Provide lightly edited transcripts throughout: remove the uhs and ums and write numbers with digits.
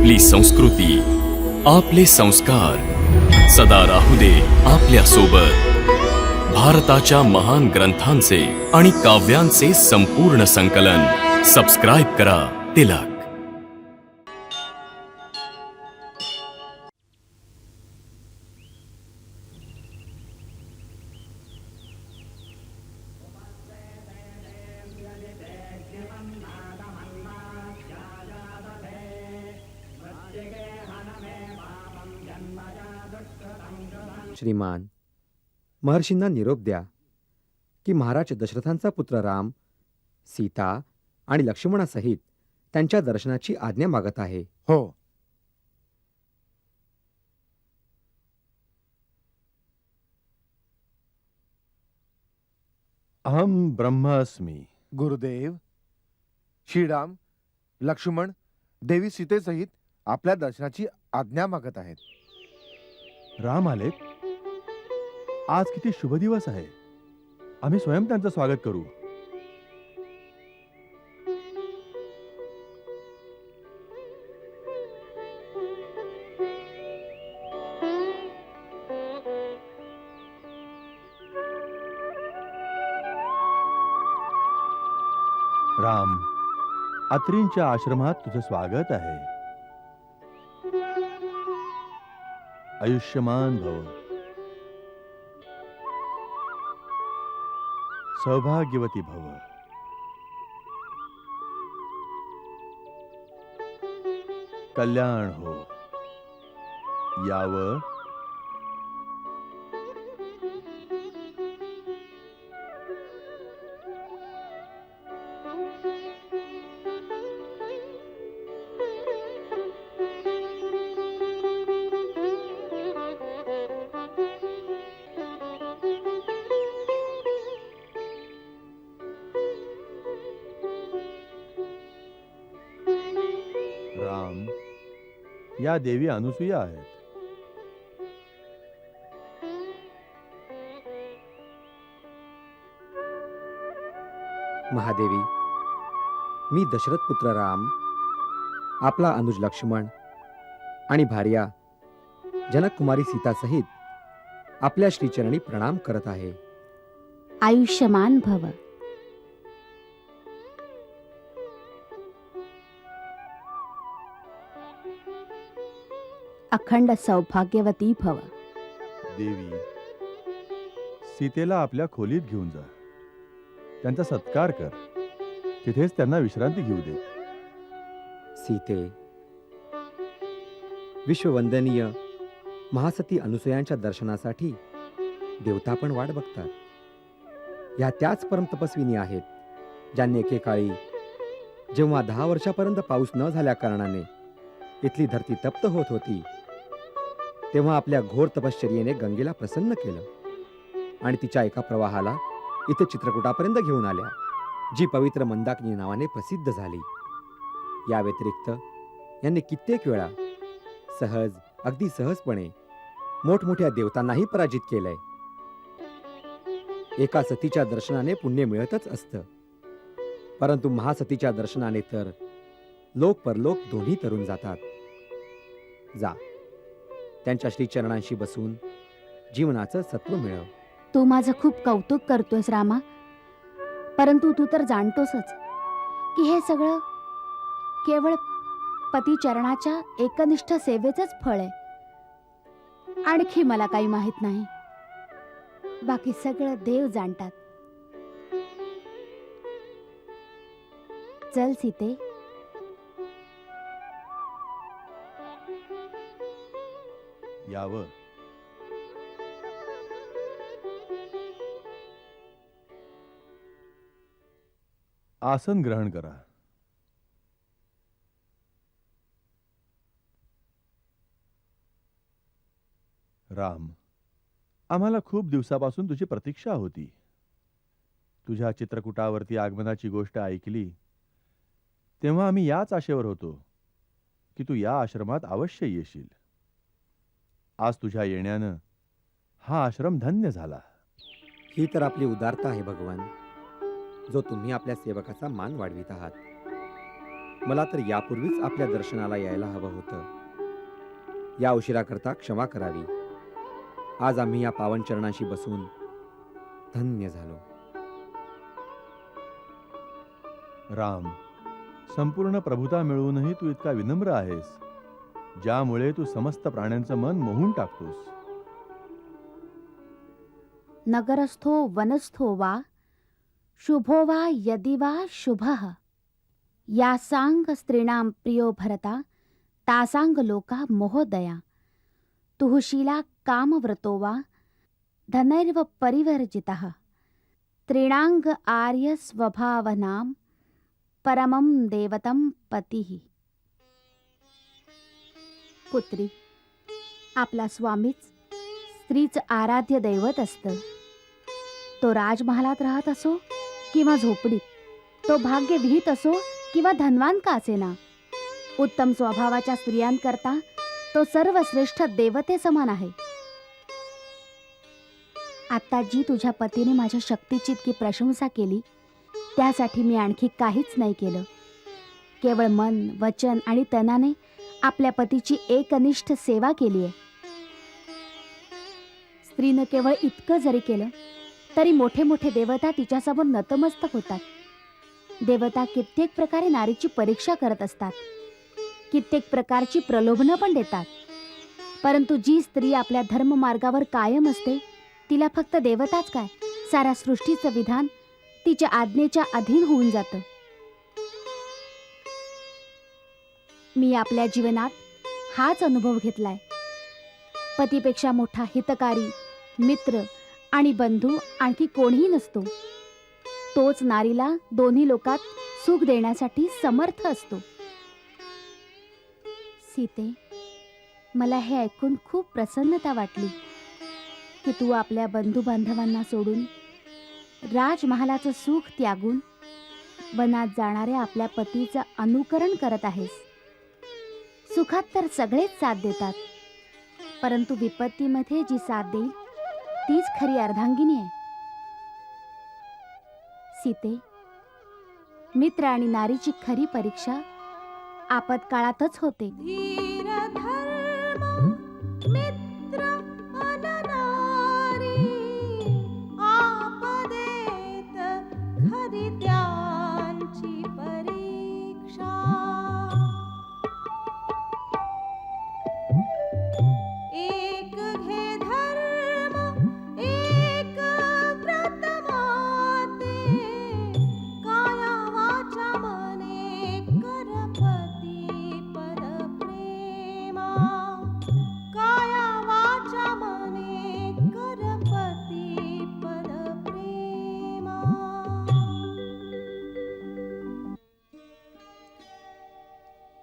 आपली संस्कृती, आपले संस्कार सदा राहू दे आपल्या सोबत. भारताच्या महान ग्रंथांचे आणि काव्यांचे संपूर्ण संकलन. सबस्क्राइब करा तिलक. श्रीमान, महर्षींना निरोप द्या की महाराज दशरथांचा पुत्र राम सीता आणि लक्ष्मणासहित त्यांच्या दर्शनाची आज्ञा मागत आहे. हो. अहम ब्रह्मास्मी. गुरुदेव, श्रीराम, लक्ष्मण, देवी सीतेसहित आपल्या दर्शनाची आज्ञा मागत आहेत. राम आले. आज किती शुभ दिवस आहे. आम्ही स्वयं त्यांचं स्वागत करू. राम, अत्रींच्या आश्रमात तुझं स्वागत आहे. आयुष्यमान भव. सौभाग्यवती भव. कल्याण हो. यावं. राम, या देवी अनुसूया आहेत. महादेवी, मी दशरथ पुत्र राम, आपला अनुज लक्ष्मण आणि भार्या जनक कुमारी सीतासहित आपल्या श्रीचरणी प्रणाम करत आहे. आयुष्यमान भव. अखंड सौभाग्यवती भव. देवी, सीतेला आपल्या खोलीत घेऊन जा. त्यांचा सत्कार कर. तिथेच त्यांना विश्रांती घेऊ दे. सीते, विश्ववंदनीय महासती अनुसयांच्या दर्शनासाठी देवता पण वाट बघतात. ह्या त्याच परमतपस्विनी आहेत ज्यांनी एकेकाळी, जेव्हा 10 वर्षापर्यंत पाऊस न झाल्या कारणाने इथली धरती तप्त होत होती, तेव्हा आपल्या घोर तपश्चर्येने गंगेला प्रसन्न केलं आणि तिच्या एका प्रवाहाला इथे चित्रकूटापर्यंत घेऊन आल्या, जी पवित्र मंदाकिनी नावाने प्रसिद्ध झाली. या व्यतिरिक्त यांनी कित्येक वेळा सहज, अगदी सहजपणे मोठमोठ्या देवतांनाही पराजित केलंय. एका सतीच्या दर्शनाने पुण्य मिळतच असतं, परंतु महासतीच्या दर्शनाने तर लोक परलोक दोन्ही तरून जातात. जा, त्यांच्या श्रीचरणांशी बसून जीवनाचं सत्व मिळव. तू माझं खूप कौतुक करतोस रामा, परंतु तू तर जाणतोसच की हे सगळं केवळ पतिचरणाच्या एकनिष्ठ सेवेचंच फळ आहे. आणखी मला काही माहित नाही. बाकी सगळं देव जाणतात. चल सीते. यावं. आसन ग्रहण करा. राम, आम्हाला खूप दिवसापासून तुझी प्रतीक्षा होती. तुझ्या चित्रकूटावरती आगमनाची गोष्ट ऐकली तेव्हा आम्ही याच आशेवर होतो की तू या आश्रमात अवश्य येशील. आज तुझ्या येण्यानं हा आश्रम धन्य झाला. ही तर आपली उदारता आहे भगवान, जो तुम्ही आपल्या सेवकाचा मान वाढवित आहात. मला तर यापूर्वीच आपल्या दर्शनाला यायला हवं होतं. या उशिराकरता क्षमा करावी. आज आम्ही या पावन चरणाशी बसून धन्य झालो. राम, संपूर्ण प्रभुता मिळवूनही तू इतका विनम्र आहेस, ज्यामुळे तू समस्त प्राण्यांचं मन मोहून टाकतोस. नगरस्थो वनस्थो वा शुभो वा यदि वा शुभः यासांग स्त्रीणां प्रियो भरता तासांग लोका मोहोदया तुहुशीला कामव्रतो वा धनैर्व परिवर्जितः त्रीणांग आर्य स्वभावनां परमं देवतं पतिः. पुत्री, आपला स्वामीच स्त्रीचं आराध्य दैवत असतं. तो राजमहालात राहत असो किंवा झोपडीत, तो भाग्य विहित असो किंवा धनवान का असेना, उत्तम स्वभावाच्या स्त्रियांकरता तो सर्वश्रेष्ठ देवते समान आहे. आता जी तुझ्या पतीने माझ्या शक्तीची इतकी प्रशंसा केली, त्यासाठी मी आणखी काहीच नाही केलं. केवळ मन, वचन आणि तनाने आपल्या पतीची एकनिष्ठ सेवा केली आहे. स्त्रीनं केवळ इतकं जरी केलं तरी मोठे मोठे देवता तिच्यासमोर नतमस्तक होतात. देवता कित्येक प्रकारे नारीची परीक्षा करत असतात, कित्येक प्रकारची प्रलोभनं पण देतात. परंतु जी स्त्री आपल्या धर्ममार्गावर कायम असते, तिला फक्त देवताच काय, साऱ्या सृष्टीचं विधान तिच्या आज्ञेच्या अधीन होऊन जातं. मी आपल्या जीवनात हाच अनुभव घेतलाय. पतीपेक्षा मोठा हितकारी, मित्र आणि बंधू आणखी कोणीही नसतो. तोच नारीला दोन्ही लोकात सुख देण्यासाठी समर्थ असतो. सीते, मला हे ऐकून खूप प्रसन्नता वाटली की तू आपल्या बंधू बांधवांना सोडून, राजमहालाचं सुख त्यागून वनात जाणाऱ्या आपल्या पतीचं अनुकरण करत आहेस. सुखात तर सगळेच साथ देतात, परंतु विपत्तीमध्ये जी साथ देईल तीच खरी अर्धांगिनी आहे. सीते, मित्र आणि नारीची खरी परीक्षा आपत्काळातच होते.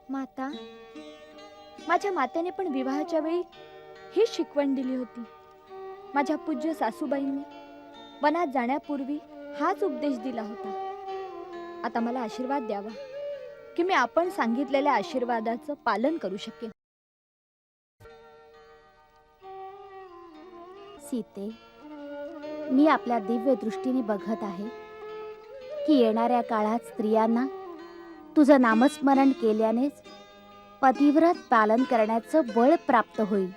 माता, माझ्या मातेने पण विवाहाच्या वेळी ही शिकवण दिली होती. माझ्या पूज्य सासूबाईंनी वनात जाण्यापूर्वी हाच उपदेश दिला होता. आता मला आशीर्वाद द्यावा की मी आपण सांगितलेल्या आशीर्वादाचं पालन करू शकेन. सीते, मी आपल्या दिव्य दृष्टीने बघत आहे की येणाऱ्या काळात स्त्रियांना तुझं नामस्मरण केल्यानेच पतिव्रत पालन करण्याचं बळ प्राप्त होईल.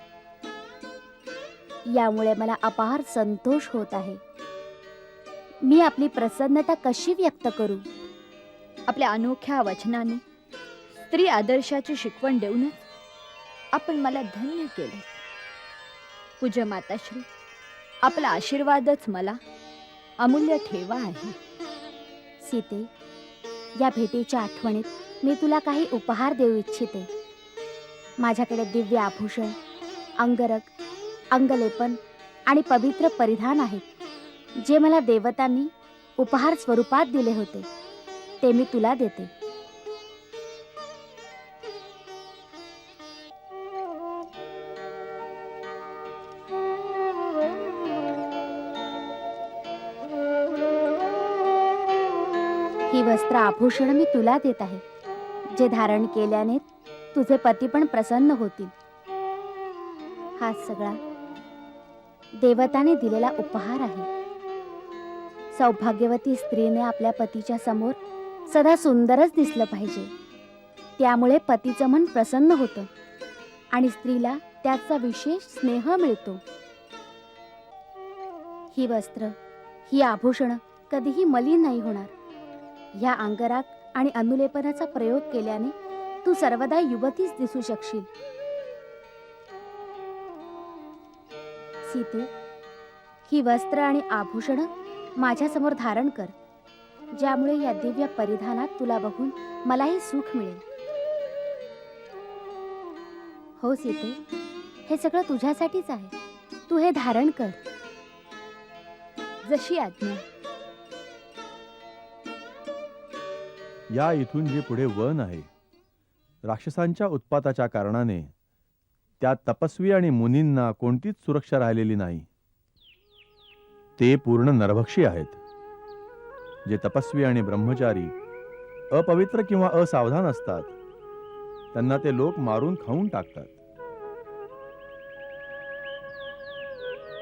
यामुळे मला अपार संतोष होत आहे. मी आपली प्रसन्नता कशी व्यक्त करू? आपल्या अनोख्या वचनाने स्त्री आदर्शाची शिकवण देऊनच आपण मला धन्य केले. पूज्य माताश्री, आपला आशीर्वादच मला अमूल्य ठेवा आहे. सीते, या भेटीच्या आठवणीत मी तुला काही उपहार देऊ इच्छिते. माझ्याकडे दिव्य आभूषण, अंगरख, अंगलेपन आणि पवित्र परिधान आहेत, जे मला देवतांनी उपहार स्वरूपात दिले होते. ते मी तुला देते. ही वस्त्र आभूषण मी तुला देत आहे, जे धारण केल्याने तुझे पती पण प्रसन्न होतील. हा सगळा देवताने दिलेला उपहार आहे. सौभाग्यवती स्त्रीने आपल्या पतीच्या समोर सदा सुंदरच दिसलं पाहिजे. त्यामुळे पतीचं मन प्रसन्न होतं आणि स्त्रीला त्याचा विशेष स्नेह मिळतो. ही वस्त्र, ही आभूषणं कधीही मलिन नाही होणार. ह्या अंगराग आणि अनुलेपनाचा प्रयोग केल्याने तू सर्वदा युवतीच दिसू शकशील. सीते, ही वस्त्र आणि आभूषणं माझ्यासमोर धारण कर, ज्यामुळे या दिव्य परिधानात तुला बघून मलाही सुख मिळेल. हो सीते, हे सगळं तुझ्यासाठीच आहे. तू हे धारण कर. जशी आज्ञा. या इथून जे पुढे वन आहे, राक्षसांच्या उत्पाताच्या कारणाने त्या तपस्वी आणि मुनींना कोणतीच सुरक्षा राहिलेली नाही. ते पूर्ण नरभक्षी आहेत. जे तपस्वी आणि ब्रह्मचारी अपवित्र किंवा असावधान असतात, त्यांना ते लोक मारून खाऊन टाकतात.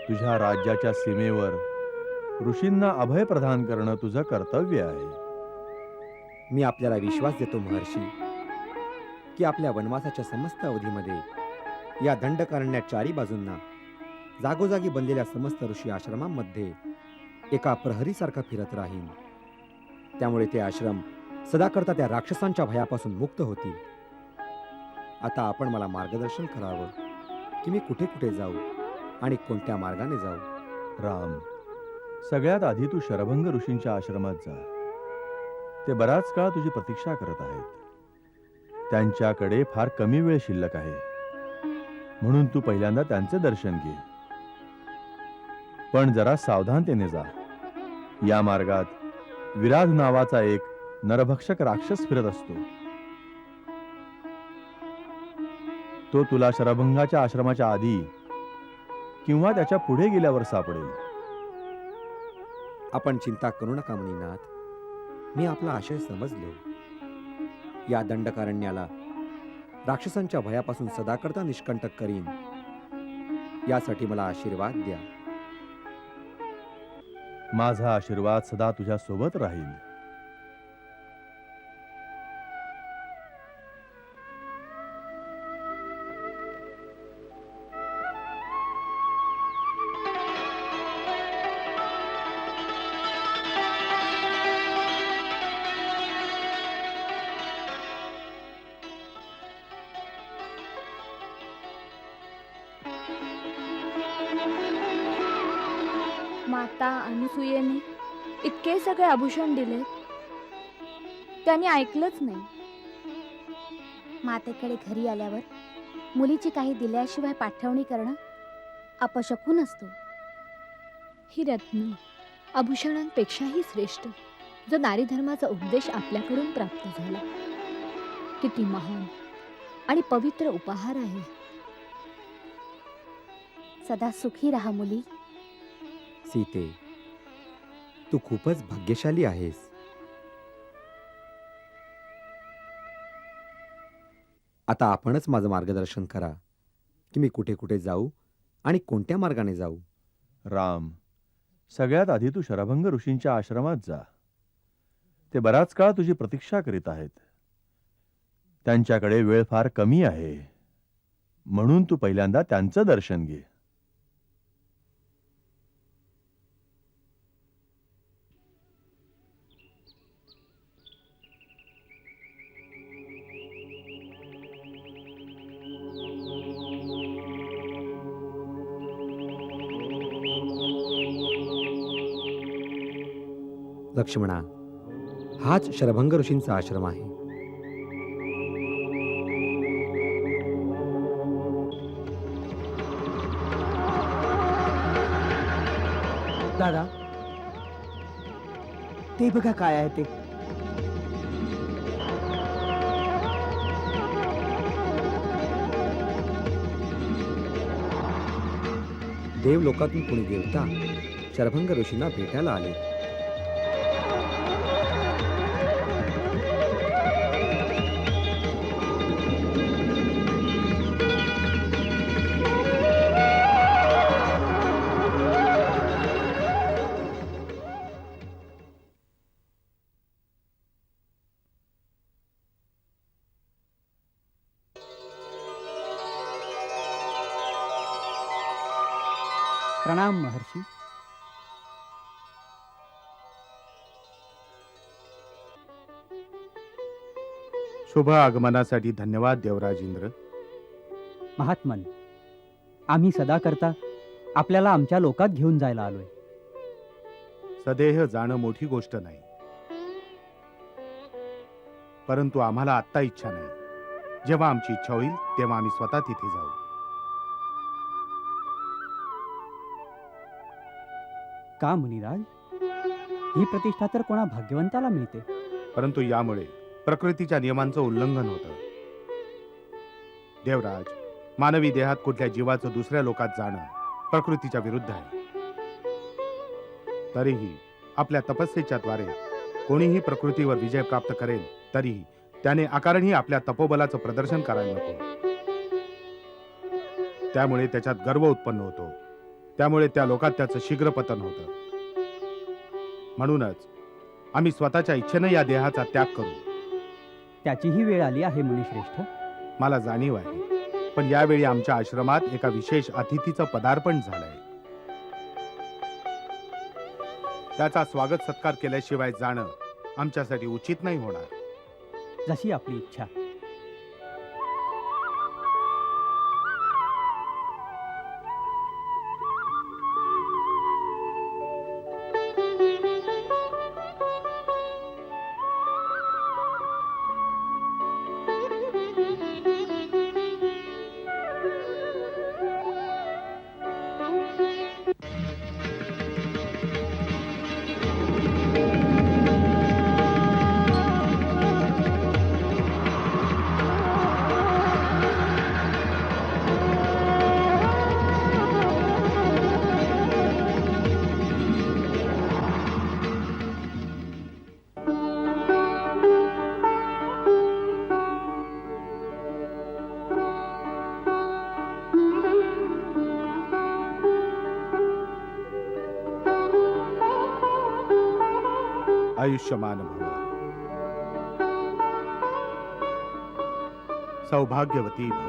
तुझ्या राज्याच्या सीमेवर ऋषींना अभय प्रदान करणं तुझं कर्तव्य आहे. मी आपल्याला विश्वास देतो महर्षी, की आपल्या वनवासाच्या समस्त अवधीमध्ये या दंडकारण्यात चारी बाजूंना जागोजागी बनलेल्या समस्त ऋषी आश्रमांमध्ये एका प्रहरीसारखा फिरत राहीन. त्यामुळे ते आश्रम सदाकरता त्या राक्षसांच्या भयापासून मुक्त होतील. आता आपण मला मार्गदर्शन करावं की मी कुठे कुठे जाऊ आणि कोणत्या मार्गाने जाऊ. राम, सगळ्यात आधी तू शरभंग ऋषींच्या आश्रमात जा. ते बराच काळ तुझी प्रतीक्षा करत आहेत. त्यांच्याकडे फार कमी वेळ शिल्लक आहे, म्हणून तू पहिल्यांदा त्यांचे दर्शन घे. पण जरा सावधानतेने जा. या मार्गात विराध नावाचा एक नरभक्षक राक्षस फिरत असतो. तो तुला शरभंगाच्या आश्रमाच्या आधी किंवा त्याच्या पुढे गेल्यावर सापडेल. आपण चिंता करू नका मुनीनाथ, मी आपला आशय समजलो. या दंडकारण्याला राक्षसांच्या भयापासून सदाकरता निष्कंटक करीन, यासाठी मला आशीर्वाद द्या. माझा आशीर्वाद सदा तुझ्या सोबत राहील. माता अनुसूयेने इतके सगळे आभूषण दिले, त्यांनी ऐकलंच नाही. मातेकडे घरी आल्यावर मुलीची काही दिल्याशिवाय पाठवणी करणं अपशकून असतो. ही रत्न आभूषणांपेक्षाही श्रेष्ठ जो नारी धर्माचा उपदेश आपल्याकडून प्राप्त झाला, किती महान आणि पवित्र उपहार आहे. सदा सुखी राहा मुली. सीते, तू खूपच भाग्यशाली आहेस. आता आपणच माझं मार्गदर्शन करा की मी कुठे कुठे जाऊ आणि कोणत्या मार्गाने जाऊ. राम, सगळ्यात आधी तू शरभंग ऋषींच्या आश्रमात जा. ते बराच काळ तुझी प्रतीक्षा करीत आहेत. त्यांच्याकडे वेळ फार कमी आहे, म्हणून तू पहिल्यांदा त्यांचं दर्शन घे. लक्ष्मणा, हाच शरभंग ऋषींचा आश्रम आहे. दादा, ते बघा काय आहे ते. देव लोकातून कोणी देवता शरभंग ऋषींना भेटायला आले. प्रणाम महर्षी. शुभ आगमनासाठी धन्यवाद देवराजेंद्र. महात्मन, आम्ही सदा करता आपल्याला आमच्या लोकात घेऊन जायला आलोय. सदेह जाणं मोठी गोष्ट नाही, परंतु आम्हाला आत्ता इच्छा नाही. जेव्हा आमची इच्छा होईल तेव्हा आम्ही स्वतः तिथे जाऊ. का मुनिराज? ही प्रतिष्ठा तर कोणा भाग्यवंताला मिळते. परंतु यामुळे प्रकृतीच्या नियमांचं उल्लंघन होतं. देवराज, मानवी देहात कुठल्या जीवाचं दुसऱ्या लोकात जाणं प्रकृतीच्या विरुद्ध आहे. तरीही आपल्या तपस्येच्या द्वारे कोणीही प्रकृतीवर विजय प्राप्त करेल, तरीही त्याने अकारणही आपल्या तपोबलाचं प्रदर्शन करायला नको. त्यामुळे त्याच्यात गर्व उत्पन्न होतो. त्यामुळे त्या लोकात त्याचं शीघ्र पतन होतं. म्हणूनच आम्ही स्वतःच्या इच्छेनं या देहाचा त्याग करू. त्याचीही वेळ आली आहे मुनिश्रेष्ठ. मला जाणीव आहे, पण यावेळी आमच्या आश्रमात एका विशेष अतिथीचं पदार्पण झालंय. त्याचा स्वागत सत्कार केल्याशिवाय जाणं आमच्यासाठी उचित नाही होणार. जशी आपली इच्छा. आयुष्यमान भव. सौभाग्यवती भव.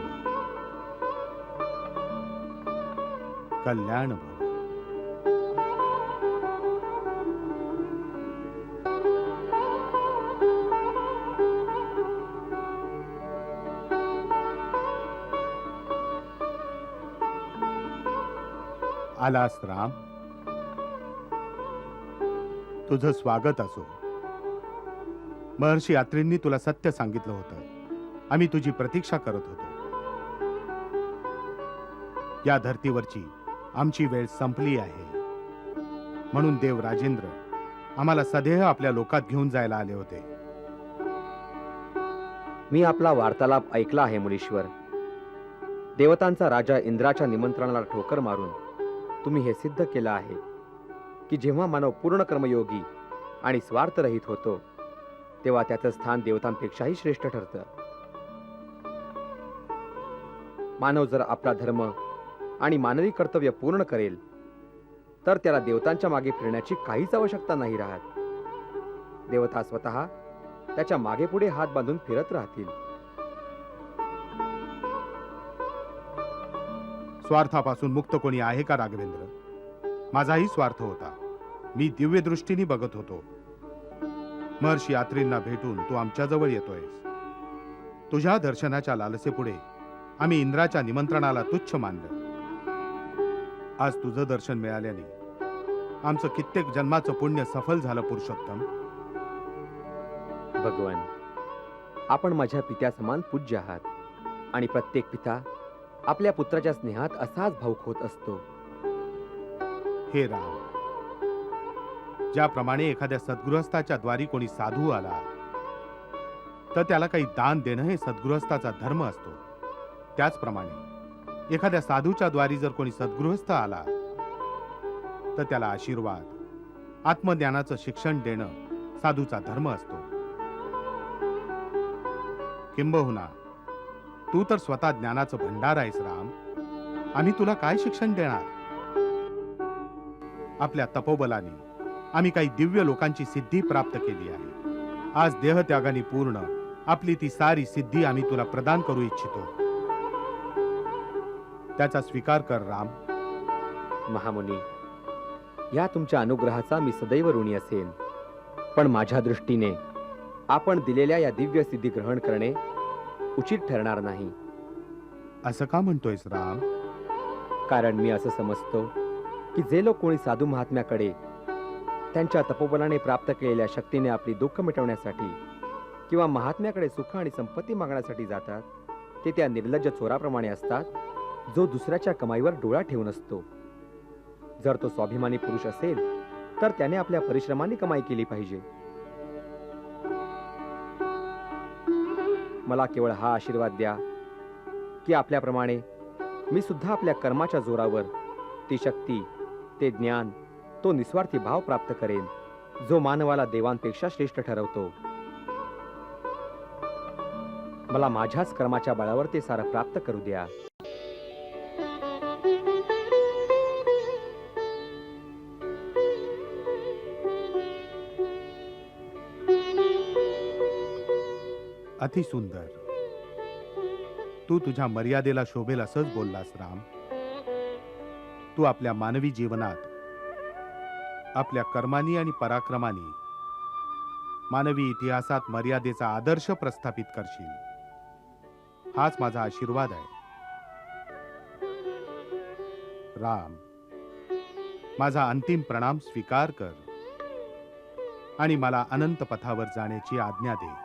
कल्याण भव. आलास राम, तुझं स्वागत असो. महर्षी यात्रींनी तुला सत्य सांगितलं होतं. आम्ही तुझी प्रतीक्षा करत होतो. या धर्तीवरची आमची वेळ संपली आहे. म्हणून देव राजेंद्र आम्हाला सदेह आपल्या लोकात घेऊन जायला आले होते. मी आपला वार्तालाप ऐकला आहे मुनीश्वर. देवतांचा राजा इंद्राच्या निमंत्रणाला ठोकर मारून तुम्ही हे सिद्ध केलं आहे की जेव्हा मानव पूर्ण कर्मयोगी आणि स्वार्थरहित होतो, तेव्हा त्याचं स्थान देवतांपेक्षाही श्रेष्ठ ठरतं. मानव जर आपला धर्म आणि मानवी कर्तव्य पूर्ण करेल, तर त्याला देवतांच्या मागे फिरण्याची काहीच आवश्यकता नाही राहत. देवता स्वतः त्याच्या मागे पुढे हात बांधून फिरत राहतील. स्वार्थापासून मुक्त कोणी आहे का राघवेंद्र? माझाही स्वार्थ होता. मी दिव्य दृष्टीने बघत होतो. महर्षी यात्रींना भेटून तू आमच्याजवळ येतोयस. तुझ्या दर्शनाच्या लालसेपुढे आम्ही इंद्राच्या निमंत्रणाला तुच्छ मानलं. आज तुझं दर्शन मिळाल्याने आमचं कित्येक जन्माचं पुण्य सफल झालं पुरुषोत्तम. भगवान, आपण माझ्या पित्यासमान पूज्य आहात आणि प्रत्येक पिता आपल्या पुत्राच्या स्नेहात असाच भावुक होत असतो. हे राम, ज्याप्रमाणे एखाद्या सद्गृहस्थाच्या द्वारी कोणी साधू आला तर त्याला काही दान देणं हे सद्गृहस्थाचा धर्म असतो, त्याचप्रमाणे एखाद्या साधूच्या द्वारी जर कोणी सद्गृहस्थ आला तर त्याला आशीर्वाद, आत्मज्ञानाचं शिक्षण देणं साधूचा धर्म असतो. किंबहुना तू तर स्वतः ज्ञानाचं भंडार आहेस राम. आम्ही तुला काय शिक्षण देणार? आपल्या तपोबलाने आम्ही काही दिव्य लोकांची सिद्धी प्राप्त केली आहे. आज देहत्यागाने पूर्ण आपली ती सारी सिद्धी आम्ही तुला प्रदान करू इच्छितो. त्याचा स्वीकार कर राम. महामुनी, या तुमच्या अनुग्रहाचा मी सदैव ऋणी असेन, पण माझ्या दृष्टीने आपण दिलेल्या या दिव्य सिद्धी ग्रहण करणे उचित ठरणार नाही. असं का म्हणतोयस राम? कारण मी असं समजतो की जे लोक कोणी साधू महात्म्याकडे त्यांच्या तपोबलाने प्राप्त केलेल्या शक्तीने आपली दुःख मिटवण्यासाठी किंवा महात्म्याकडे सुख आणि संपत्ती मागण्यासाठी जातात, ते त्या निर्लज्ज चोराप्रमाणे असतात, जो दुसऱ्याच्या कमाईवर डोळा ठेवून असतो. जर तो स्वाभिमानी पुरुष असेल तर त्याने आपल्या परिश्रमाने कमाई केली पाहिजे. मला केवळ हा आशीर्वाद द्या की आपल्याप्रमाणे मी सुद्धा आपल्या कर्माच्या जोरावर ती शक्ती, ते ज्ञान, तो निस्वार्थी भाव प्राप्त करेन, जो मानवाला देवांपेक्षा श्रेष्ठ ठरवतो. मला माझ्याच कर्माच्या बळावर ते सारं प्राप्त करू द्या. अतिसुंदर. तू तुझ्या मर्यादेला शोभेल असंच बोललास राम. तू आपल्या मानवी जीवनात आपल्या कर्मानी आणि पराक्रमाने मानवी इतिहासात मर्यादेचा आदर्श प्रस्थापित करशील, हाच माझा आशीर्वाद आहे. राम, माझा अंतिम प्रणाम स्वीकार कर आणि मला अनंत पथावर जाण्याची आज्ञा दे.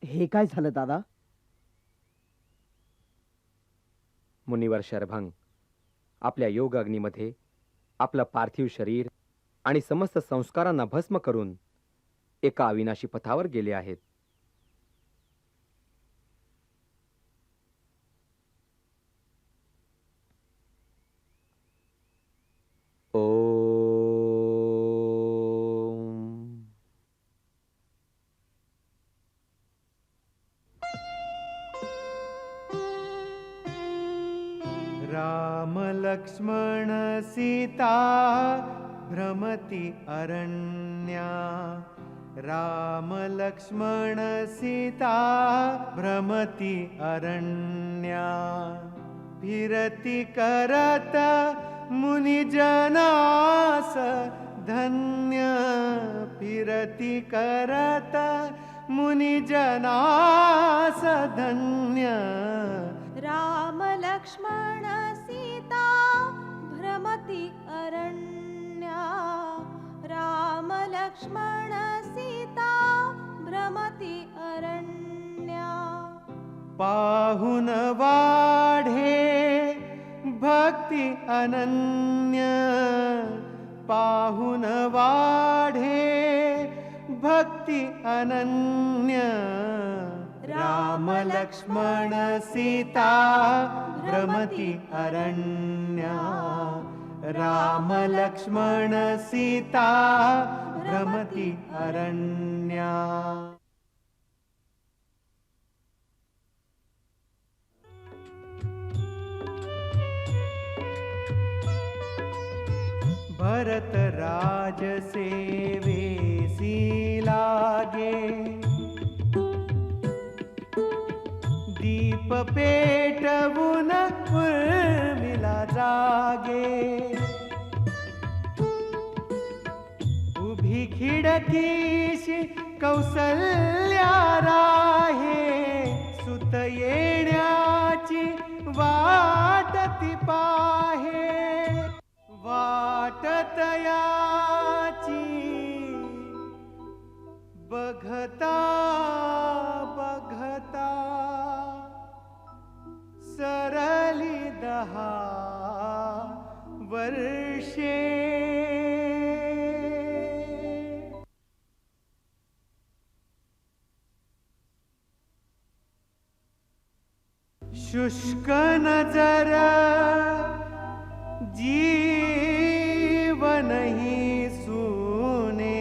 हे काय झालं दादा? मुनिवर शरभंग आपल्या योग अग्नीमध्ये आपलं पार्थिव शरीर आणि समस्त संस्कारांना भस्म करून एका अविनाशी पथावर गेले आहेत. ओम. राम लक्ष्मण सीता भ्रमति अरण्या. राम लक्ष्मण सीता भ्रमति अरण्या. फिरति करत मुनिजनास धन्य. फिरति करत मुनिजनास धन्य. राम लक्ष्मण सीता भ्रमति अरण्या. राम लक्ष्मण सीता भ्रमति अरण्या. पाहुन वाढे भक्ति अनन्य. पाहुन वाढे भक्ति अनन्य. राम लक्ष्मण सीता भ्रमति अरण्या. राम लक्ष्मण सीता भ्रमति अरण्या. भरत राज सेवेसी लागे. दीप पेटवून उर्मिला जागे. उभी खिडकीशी कौसल्या राहे. सुत येण्याची वाट ती पाहे. वाट तयाची बघता बघता सरली 10 वर्षे. शुष्क नजर जीवनही सुने,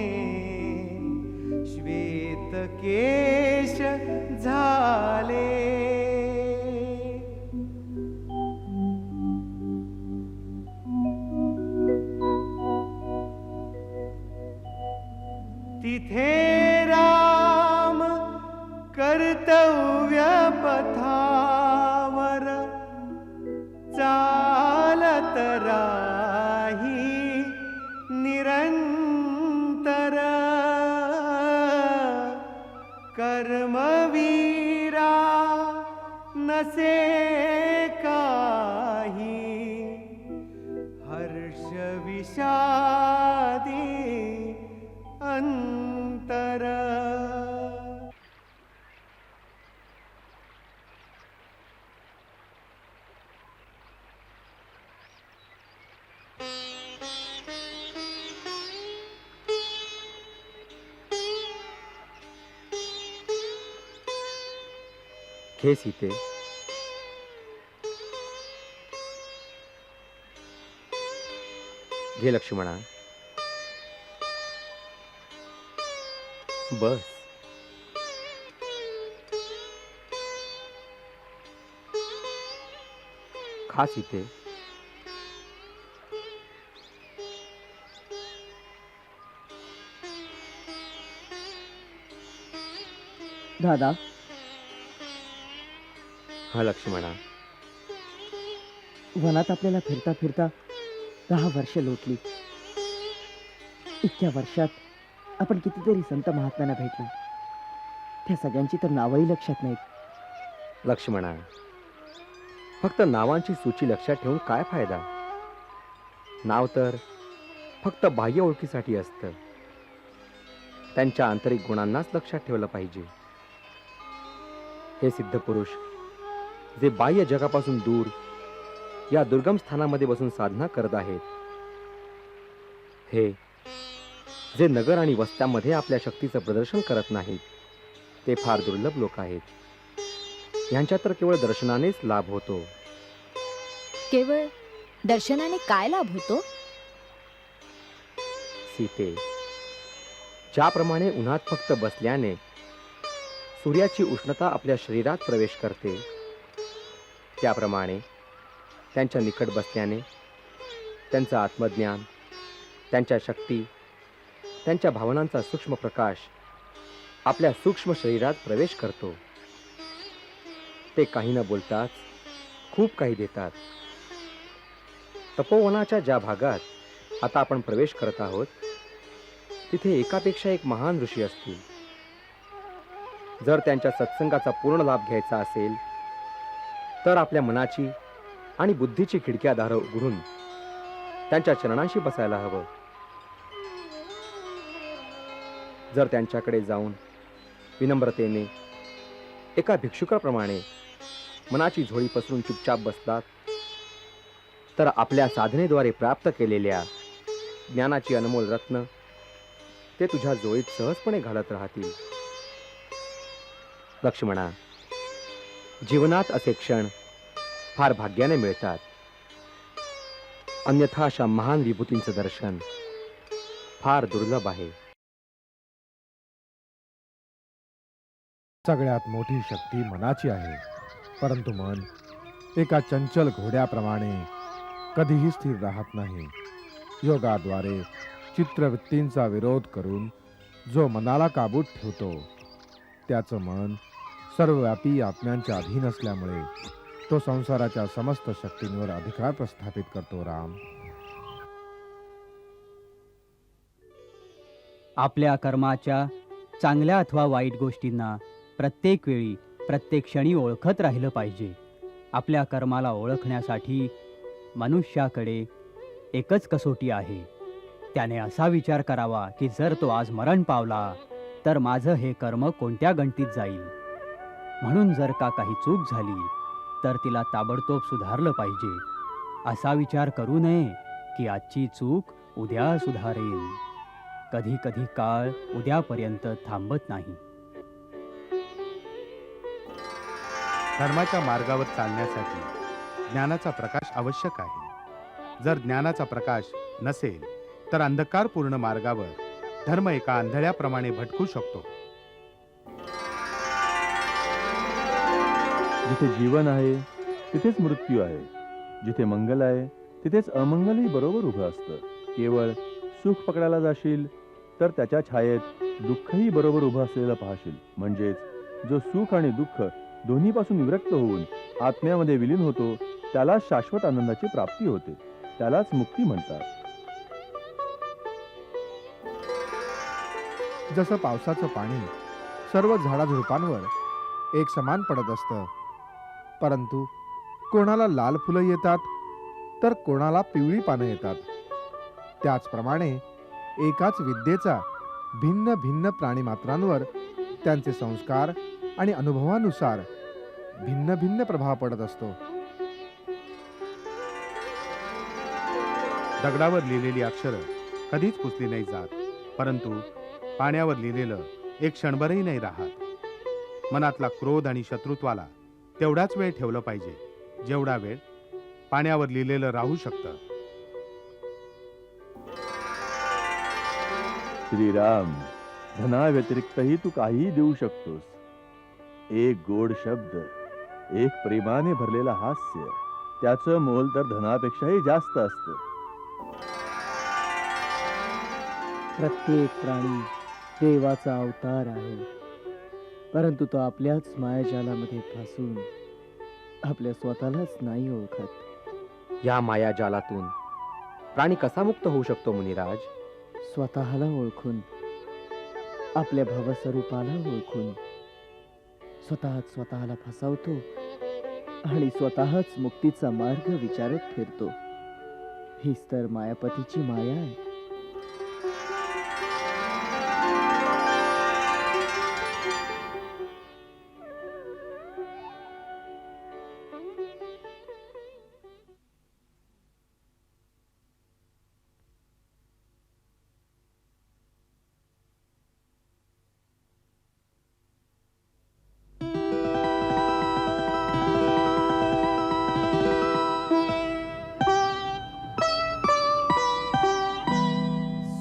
श्वेत केश झाले. तिथे राम कर्तव्य पथावर चालत राही निरंतर. कर्मवीरा नसे काही, हर्ष विषादी अंतर. घे सीते, घे लक्ष्मणा, बस. खा सीते. दादा, हा लक्ष्मणा, वनात आपल्याला फिरता फिरता 10 वर्ष लोटली. इतक्या वर्षात आपण कितीतरी संत महात्म्यांना भेटलो. त्या सगळ्यांची तर नावही लक्षात नाहीत. लक्ष्मणा, फक्त नावांची सूची लक्षात ठेवून काय फायदा? नाव तर फक्त बाह्य ओळखीसाठी असतं. त्यांच्या आंतरिक गुणांनाच लक्षात ठेवलं पाहिजे. हे सिद्ध पुरुष जे बाह्य जगापासून दूर या दुर्गम स्थानामध्ये बसून साधना करत आहेत, हे जे नगर आणि वस्त्यांमध्ये आपल्या शक्तीचं प्रदर्शन करत नाहीत, ते फार दुर्लभ लोक आहेत. यांच्या तर केवळ दर्शनानेच लाभ होतो. केवळ दर्शनाने काय लाभ होतो? सीते, ज्याप्रमाणे उन्हात फक्त बसल्याने सूर्याची उष्णता आपल्या शरीरात प्रवेश करते, त्याप्रमाणे त्यांच्या निकट बसल्याने त्यांचं आत्मज्ञान, त्यांच्या शक्ती, त्यांच्या भावनांचा सूक्ष्म प्रकाश आपल्या सूक्ष्म शरीरात प्रवेश करतो. ते काही न बोलताच खूप काही देतात. तपोवनाच्या ज्या भागात आता आपण प्रवेश करत आहोत, तिथे एकापेक्षा एक महान ऋषी असतील. जर त्यांच्या सत्संगाचा पूर्ण लाभ घ्यायचा असेल तर आपल्या मनाची आणि बुद्धीची खिडक्या दारं उघडून त्यांच्या चरणांशी बसायला हवं. जर त्यांच्याकडे जाऊन विनम्रतेने एका भिक्षुकाप्रमाणे मनाची झोळी पसरून चुपचाप बसलात तर आपल्या साधनेद्वारे प्राप्त केलेल्या ज्ञानाची अनमोल रत्न ते तुझ्या जोळीत सहजपणे घालत राहतील. लक्ष्मणा, जीवनात असे क्षण फार भाग्याने मिळतात. अन्यथा अशा महान विभूतींचं दर्शन फार दुर्लभ आहे. सगळ्यात मोठी शक्ती मनाची आहे, परंतु मन एका चंचल घोड्याप्रमाणे कधीही स्थिर राहत नाही. योगाद्वारे चित्रवृत्तींचा विरोध करून जो मनाला काबूत ठेवतो, त्याचं मन सर्वव्यापी आत्म्यांच्या अधीन असल्यामुळे तो संसाराच्या समस्त शक्तींवर अधिकार प्रस्थापित करतो. राम, आपल्या कर्माच्या चांगल्या अथवा वाईट गोष्टींना प्रत्येक वेळी प्रत्येक क्षणी ओळखत राहिलं पाहिजे. आपल्या कर्माला ओळखण्यासाठी मनुष्याकडे एकच कसोटी आहे. त्याने असा विचार करावा की जर तो आज मरण पावला तर माझं हे कर्म कोणत्या गणतीत जाईल. म्हणून जर का काही चूक झाली तर तिला ताबडतोब सुधारलं पाहिजे. असा विचार करू नये की आजची चूक उद्या सुधारेल. कधी कधी काळ उद्यापर्यंत थांबत नाही. धर्माच्या मार्गावर चालण्यासाठी ज्ञानाचा प्रकाश आवश्यक आहे. जर ज्ञानाचा प्रकाश नसेल तर अंधकारपूर्ण मार्गावर धर्म एका आंधळ्याप्रमाणे भटकू शकतो. जिथे जीवन आहे तिथेच मृत्यू आहे. जिथे मंगल आहे तिथेच अमंगलही बरोबर उभं असतं. केवळ सुख पकडायला जाशील तर त्याच्या छायेत दुःखही बरोबर उभं असलेलं पाहशील. म्हणजेच जो सुख आणि दुःख दोन्हीपासून विरक्त होऊन आत्म्यामध्ये विलीन होतो त्यालाच शाश्वत आनंदाची प्राप्ती होते. त्यालाच मुक्ती म्हणतात. जसं पावसाचं पाणी सर्व झाडाझुडपांवर एक समान पडत असतं, परंतु कोणाला लाल फुलं येतात तर कोणाला पिवळी पानं येतात, त्याचप्रमाणे एकाच विद्येचा भिन्न भिन्न प्राणीमात्रांवर त्यांचे संस्कार आणि अनुभवानुसार भिन्न भिन्न प्रभाव पडत असतो. दगडावर लिहिलेली अक्षरं कधीच पुसली नाही जात, परंतु पाण्यावर लिहिलेलं एक क्षणभरही नाही राहत. मनातला क्रोध आणि शत्रुत्वाला तेवढाच वेळ ठेवलं पाहिजे जेवढा वेळ पाण्यावर लिहिलेलं राहू शकतं. श्रीराम, धनाव्यतिरिक्तही तू काहीही देऊ शकतोस. एक गोड शब्द, एक प्रेमाने भरलेला हास्य, त्याचं मोल तर धनापेक्षाही जास्त असतं. प्रत्येक प्राणी देवाचा अवतार आहे, परंतु तो आपल्याच मायाजालामध्ये फसून आपल्या स्वतःलाच नाही ओळखत. या मायाजालातून प्राणी कसा मुक्त होऊ शकतो मुनिराज? स्वतःला ओळखून, आपल्या भवस्वरूपाला ओळखून स्वतःच स्वतःला फसवतो आणि स्वतःच मुक्तीचा मार्ग विचारत फिरतो. हीच तर मायापतीची माया आहे.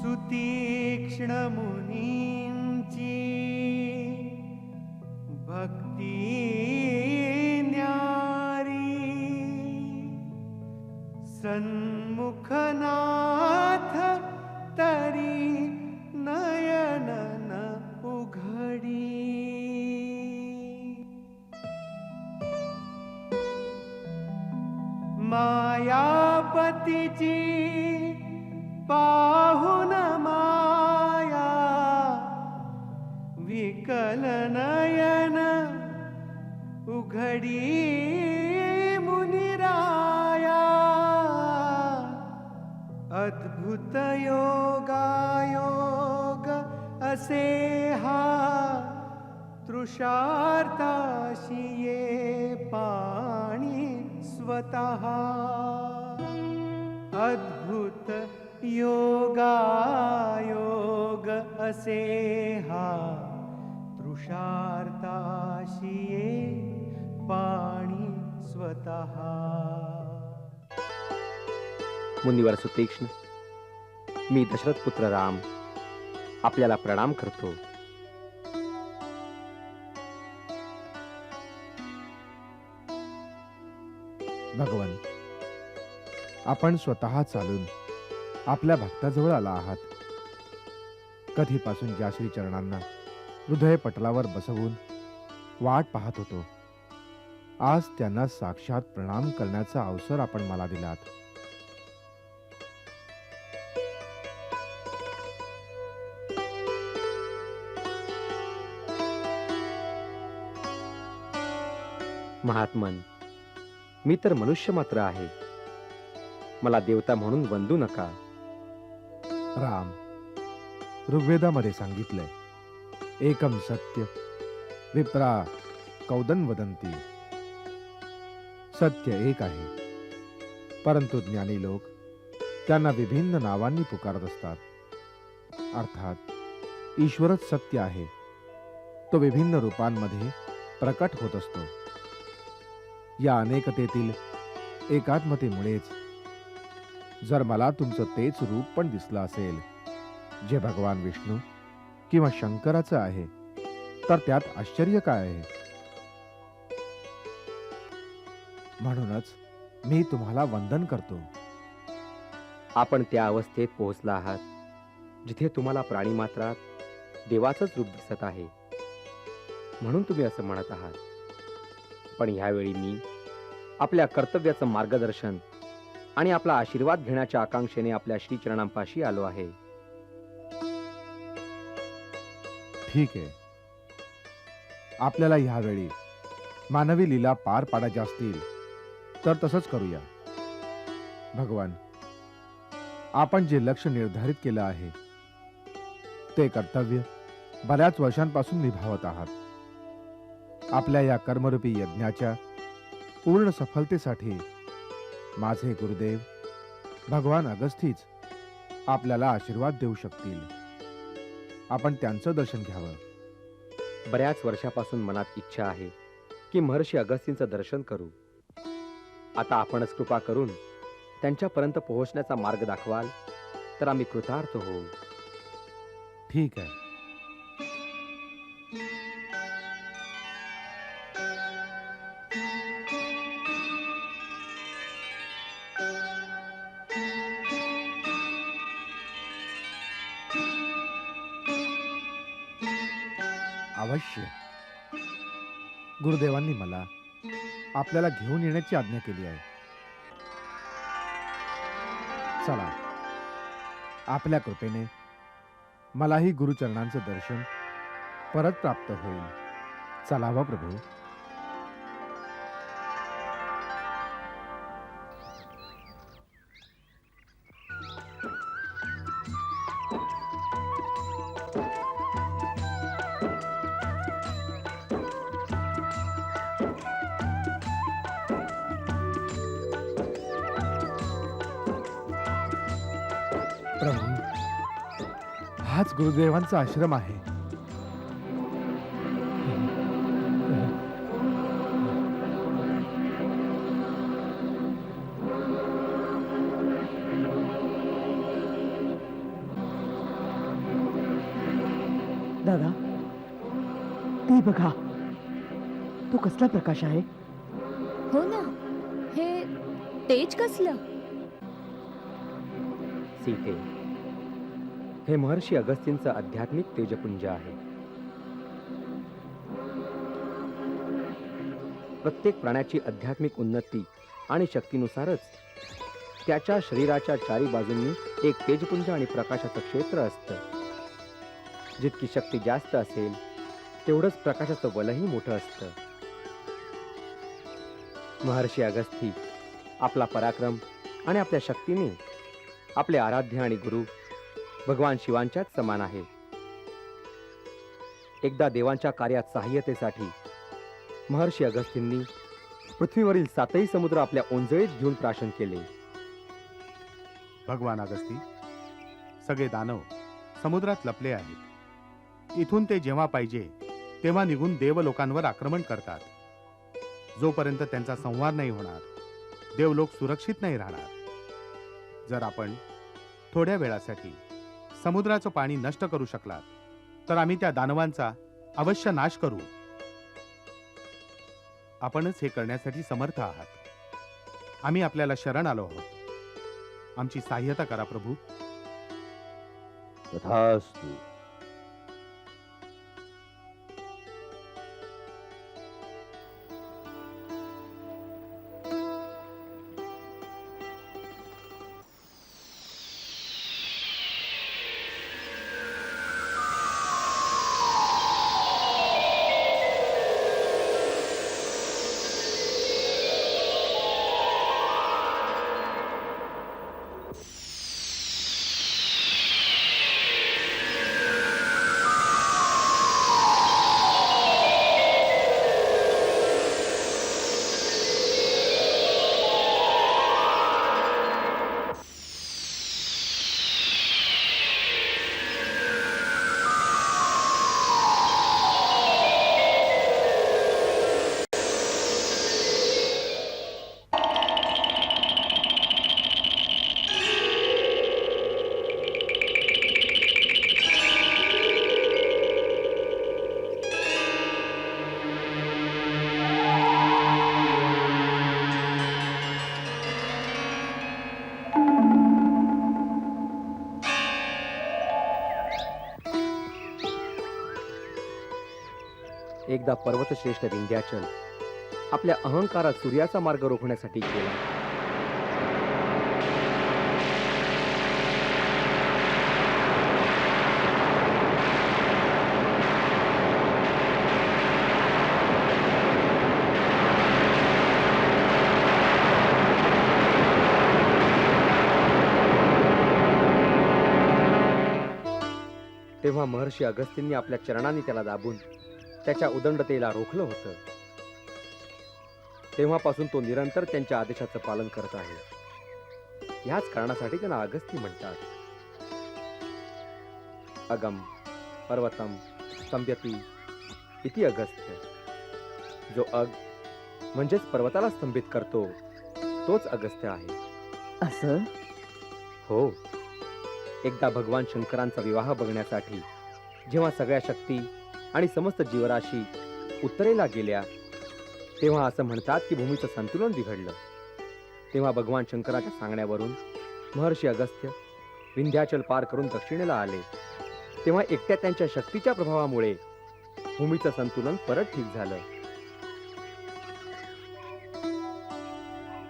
सुतीक्ष्ण मुनींची भक्ती न्यारी, सन्मुखनाथ तरी नयन न उघडी. मायापतीची पाहुन माया, विकल नयन उघडी मुनिराया. अद्भुत योगायोग असे हा, तृषार्ताशी ये पाणी स्वतः. अद्भुत योगायोग असे हा, तृषार्ताशी ये पाणी स्वतः. मुनिवर सुतीक्ष्ण, मी दशरथ पुत्र राम आपल्याला प्रणाम करतो. भगवन, आपण स्वतः चालून आपल्या भक्ताजवळ आला आहात. कधीपासून ज्या श्री चरणांना हृदय पटलावर बसवून वाट पाहत होतो, आज त्यांना साक्षात प्रणाम करण्याचा अवसर आपण मला दिलात. महात्मन, मी तर मनुष्य मात्र आहे. मला देवता म्हणून वंदू नका. राम, ऋग्वेदामध्ये सांगितलंय, एकम सत्य विप्रा कौदन वदंती. सत्य एक आहे, परंतु ज्ञानी लोक त्यांना विभिन्न नावांनी पुकारत असतात. अर्थात ईश्वरच सत्य आहे, तो विभिन्न रूपांमध्ये प्रकट होत असतो. या अनेकतेतील एकात्मतेमुळेच जर मला तुमचं तेच रूप पण दिसलं असेल जे भगवान विष्णू किंवा शंकराचं आहे, तर त्यात आश्चर्य काय आहे? म्हणूनच मी तुम्हाला वंदन करतो. आपण त्या अवस्थेत पोहोचला आहात जिथे तुम्हाला प्राणीमात्रात देवाचंच रूप दिसत आहे, म्हणून तुम्ही असं म्हणत आहात. पण ह्यावेळी मी आपल्या कर्तव्याचं मार्गदर्शन आणि आपला आशीर्वाद घेण्याच्या आकांक्षेने आपल्या श्रीचरणांपाशी आलो आहे. ठीक आहे, आपल्याला ह्यावेळी मानवी लीला पार पाडायच्या असतील तर तसंच करूया. भगवान, आपण जे लक्ष्य निर्धारित केलं आहे ते कर्तव्य बऱ्याच वर्षांपासून निभावत आहात. आपल्या या कर्मरूपी यज्ञाच्या पूर्ण सफलतेसाठी माझे गुरुदेव भगवान अगस्तीच आपल्याला आशीर्वाद देऊ शकतील. आपण त्यांचं दर्शन घ्यावं. बऱ्याच वर्षापासून मनात इच्छा आहे की महर्षी अगस्तींचं दर्शन करू. आता आपणच कृपा करून त्यांच्यापर्यंत पोहोचण्याचा मार्ग दाखवाल तर आम्ही कृतार्थ होऊ. ठीक आहे. अवश्य. गुरुदेवांनी मला आपल्याला घेऊन येण्याची आज्ञा केली आहे. चला, आपल्या कृपेने मलाही गुरुचरणांचं दर्शन परत प्राप्त होईल. चला व प्रभू. प्रभू, हाच गुरुदेवांचा आश्रम आहे. दादा, ते बघा, तो कसला प्रकाश आहे? हो ना, हे तेज कसलं? सीते, हे महर्षी अगस्तींचं आध्यात्मिक तेजपुंज आहे. प्रत्येक प्राण्याची आध्यात्मिक उन्नती आणि शक्तीनुसारच त्याच्या शरीराच्या चारी बाजूंनी एक तेजपुंज आणि प्रकाशाचं क्षेत्र असतं. जितकी शक्ती जास्त असेल तेवढंच प्रकाशाचं बलही मोठं असतं. महर्षी अगस्ती आपला पराक्रम आणि आपल्या शक्तीने आपले आराध्य आणि गुरु भगवान शिवांच्याच समान आहे. एकदा देवांच्या कार्यात सहाय्यतेसाठी महर्षी अगस्तींनी पृथ्वीवरील 7ही समुद्र आपल्या ओंजळीत घेऊन प्राशन केले. भगवान अगस्ती, सगळे दानव समुद्रात लपले आहेत. इथून ते जेव्हा पाहिजे तेव्हा निघून देवलोकांवर आक्रमण करतात. जोपर्यंत त्यांचा संहार नाही होणार, देवलोक सुरक्षित नाही राहणार. जर आपण थोड्या वेळासाठी समुद्राचं पाणी नष्ट करू शकलात तर आम्ही त्या दानवांचा अवश्य नाश करू. आपणच हे करण्यासाठी समर्थ आहात. आम्ही आपल्याला शरण आलो आहोत. आमची सहाय्यता करा प्रभू. तथास्तु. एकदा पर्वतश्रेष्ठ विंध्याचल आपल्या अहंकारात सूर्याचा मार्ग रोखण्यासाठी गेला. तेव्हा महर्षी अगस्त्यांनी आपल्या चरणांनी त्याला दाबून त्याच्या उदंडतेला रोखलं होतं. तेव्हापासून तो निरंतर त्यांच्या आदेशाचं पालन करत आहे. ह्याच कारणासाठी त्यांना अगस्ती म्हणतात. अगम पर्वतम स्तंभ्यती इति अगस्त्य. जो अग म्हणजेच पर्वताला स्तंभित करतो तोच अगस्त्य आहे. असं? हो. एकदा भगवान शंकरांचा विवाह बघण्यासाठी जेव्हा सगळ्या शक्ती आणि समस्त जीवराशी उत्तरेला गेल्या तेव्हा असं म्हणतात की भूमीचं संतुलन बिघडलं. तेव्हा भगवान शंकराच्या सांगण्यावरून महर्षी अगस्त्य विंध्याचल पार करून दक्षिणेला आले. तेव्हा एकट्या त्यांच्या शक्तीच्या प्रभावामुळे भूमीचं संतुलन परत ठीक झालं.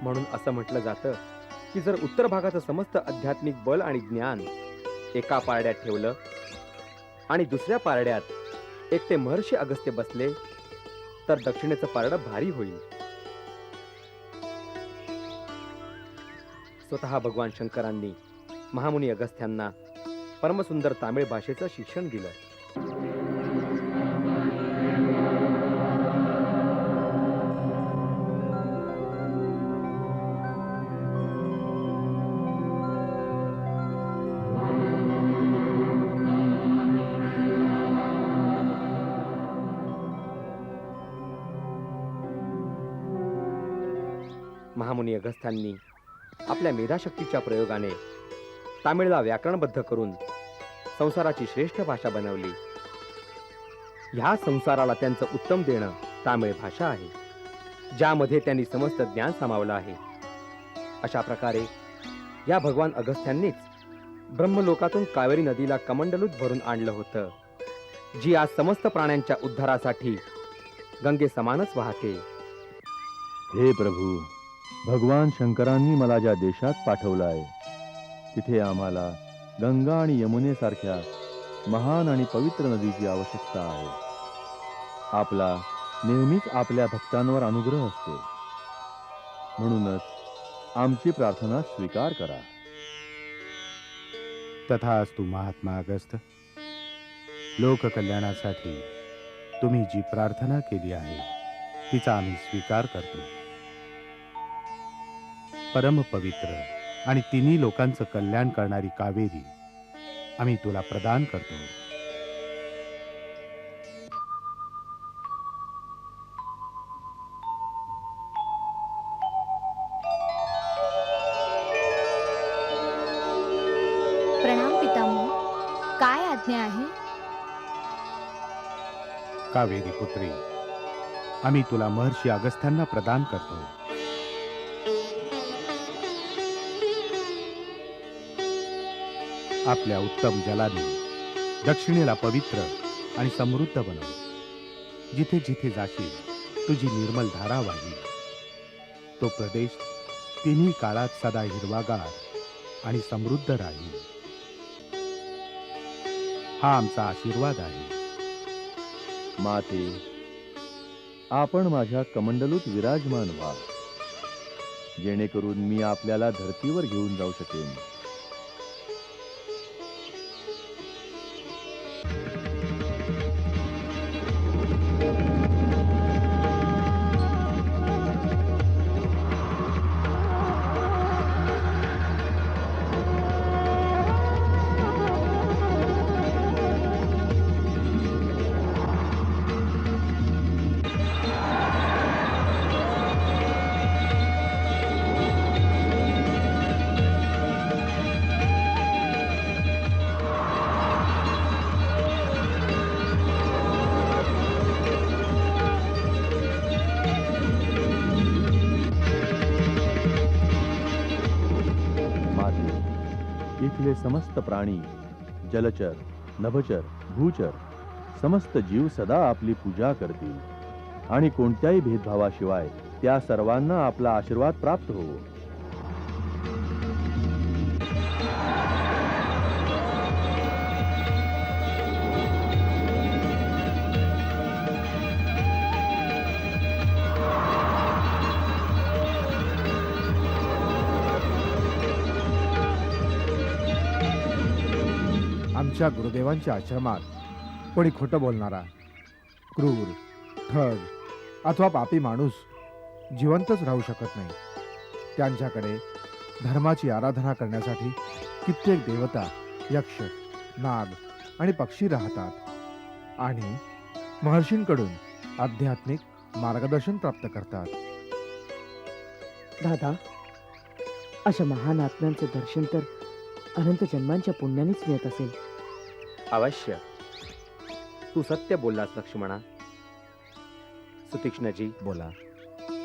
म्हणून असं म्हटलं जातं की जर उत्तर भागाचं समस्त आध्यात्मिक बल आणि ज्ञान एका पारड्यात ठेवलं आणि दुसऱ्या पारड्यात एकटे महर्षी अगस्त्य बसले तर दक्षिणेचं पारडं भारी होईल. स्वतः भगवान शंकरांनी महामुनी अगस्त्यांना परमसुंदर तामिळ भाषेचं शिक्षण दिलं. महामुनी अगस्त्यांनी आपल्या मेधाशक्तीच्या प्रयोगाने तामिळला व्याकरणबद्ध करून संसाराची श्रेष्ठ भाषा बनवली. ह्या संसाराला त्यांचं उत्तम देणं तामिळ भाषा आहे, ज्यामध्ये त्यांनी समस्त ज्ञान सामावलं आहे. अशा प्रकारे या भगवान अगस्त्यांनीच ब्रह्मलोकातून कावेरी नदीला कमंडलूत भरून आणलं होतं, जी आज समस्त प्राण्यांच्या उद्धारासाठी गंगे समानच वाहते. हे प्रभू, भगवान शंकरांनी मला ज्या देशात पाठवलं आहे तिथे आम्हाला गंगा आणि यमुनेसारख्या महान आणि पवित्र नदीची आवश्यकता आहे. आपला नेहमीच आपल्या भक्तांवर अनुग्रह असतो. म्हणूनच आमची प्रार्थना स्वीकार करा. तथास्तु महात्मा अगस्त. लोककल्याणासाठी तुम्ही जी प्रार्थना केली आहे तिचा आम्ही स्वीकार करतो. परमपवित्र आणि तिन्ही लोकांचं कल्याण करणारी कावेरी आम्ही तुला प्रदान करतो. प्रणाम पितामह. काय आज्ञा आहे? कावेरी पुत्री, आम्ही तुला महर्षी अगस्त्यांना प्रदान करतो. आपल्या उत्तम जलाने दक्षिणेला पवित्र आणि समृद्ध बनव. जिथे जिथे जाशील तुझी निर्मल धारा वाही. तो प्रदेश तिन्ही काळात सदा हिरवागार आणि समृद्ध राहील. हा आमचा आशीर्वाद आहे. माते, आपण माझ्या कमंडलूत विराजमान व्हा, जेणेकरून मी आपल्याला धर्तीवर घेऊन जाऊ शकेन. इथले समस्त प्राणी, जलचर, नभचर, भूचर समस्त जीव सदा आपली पूजा करतील आणि कोणत्याही भेदभावाशिवाय त्या सर्वांना आपला आशीर्वाद प्राप्त होवो. आमच्या गुरुदेवांच्या आश्रमात कोणी खोटं बोलणारा, क्रूर, ठग अथवा पापी माणूस जिवंतच राहू शकत नाही. त्यांच्याकडे धर्माची आराधना करण्यासाठी कित्येक देवता, यक्ष, नाग आणि पक्षी राहतात आणि महर्षींकडून आध्यात्मिक मार्गदर्शन प्राप्त करतात. दादा, अशा महान आत्म्यांचे दर्शन तर अनंत जन्मांच्या पुण्यानेच मिळत असेल. अवश्य, तू सत्य बोललास लक्ष्मणा. सुतीक्ष्णजी, बोला.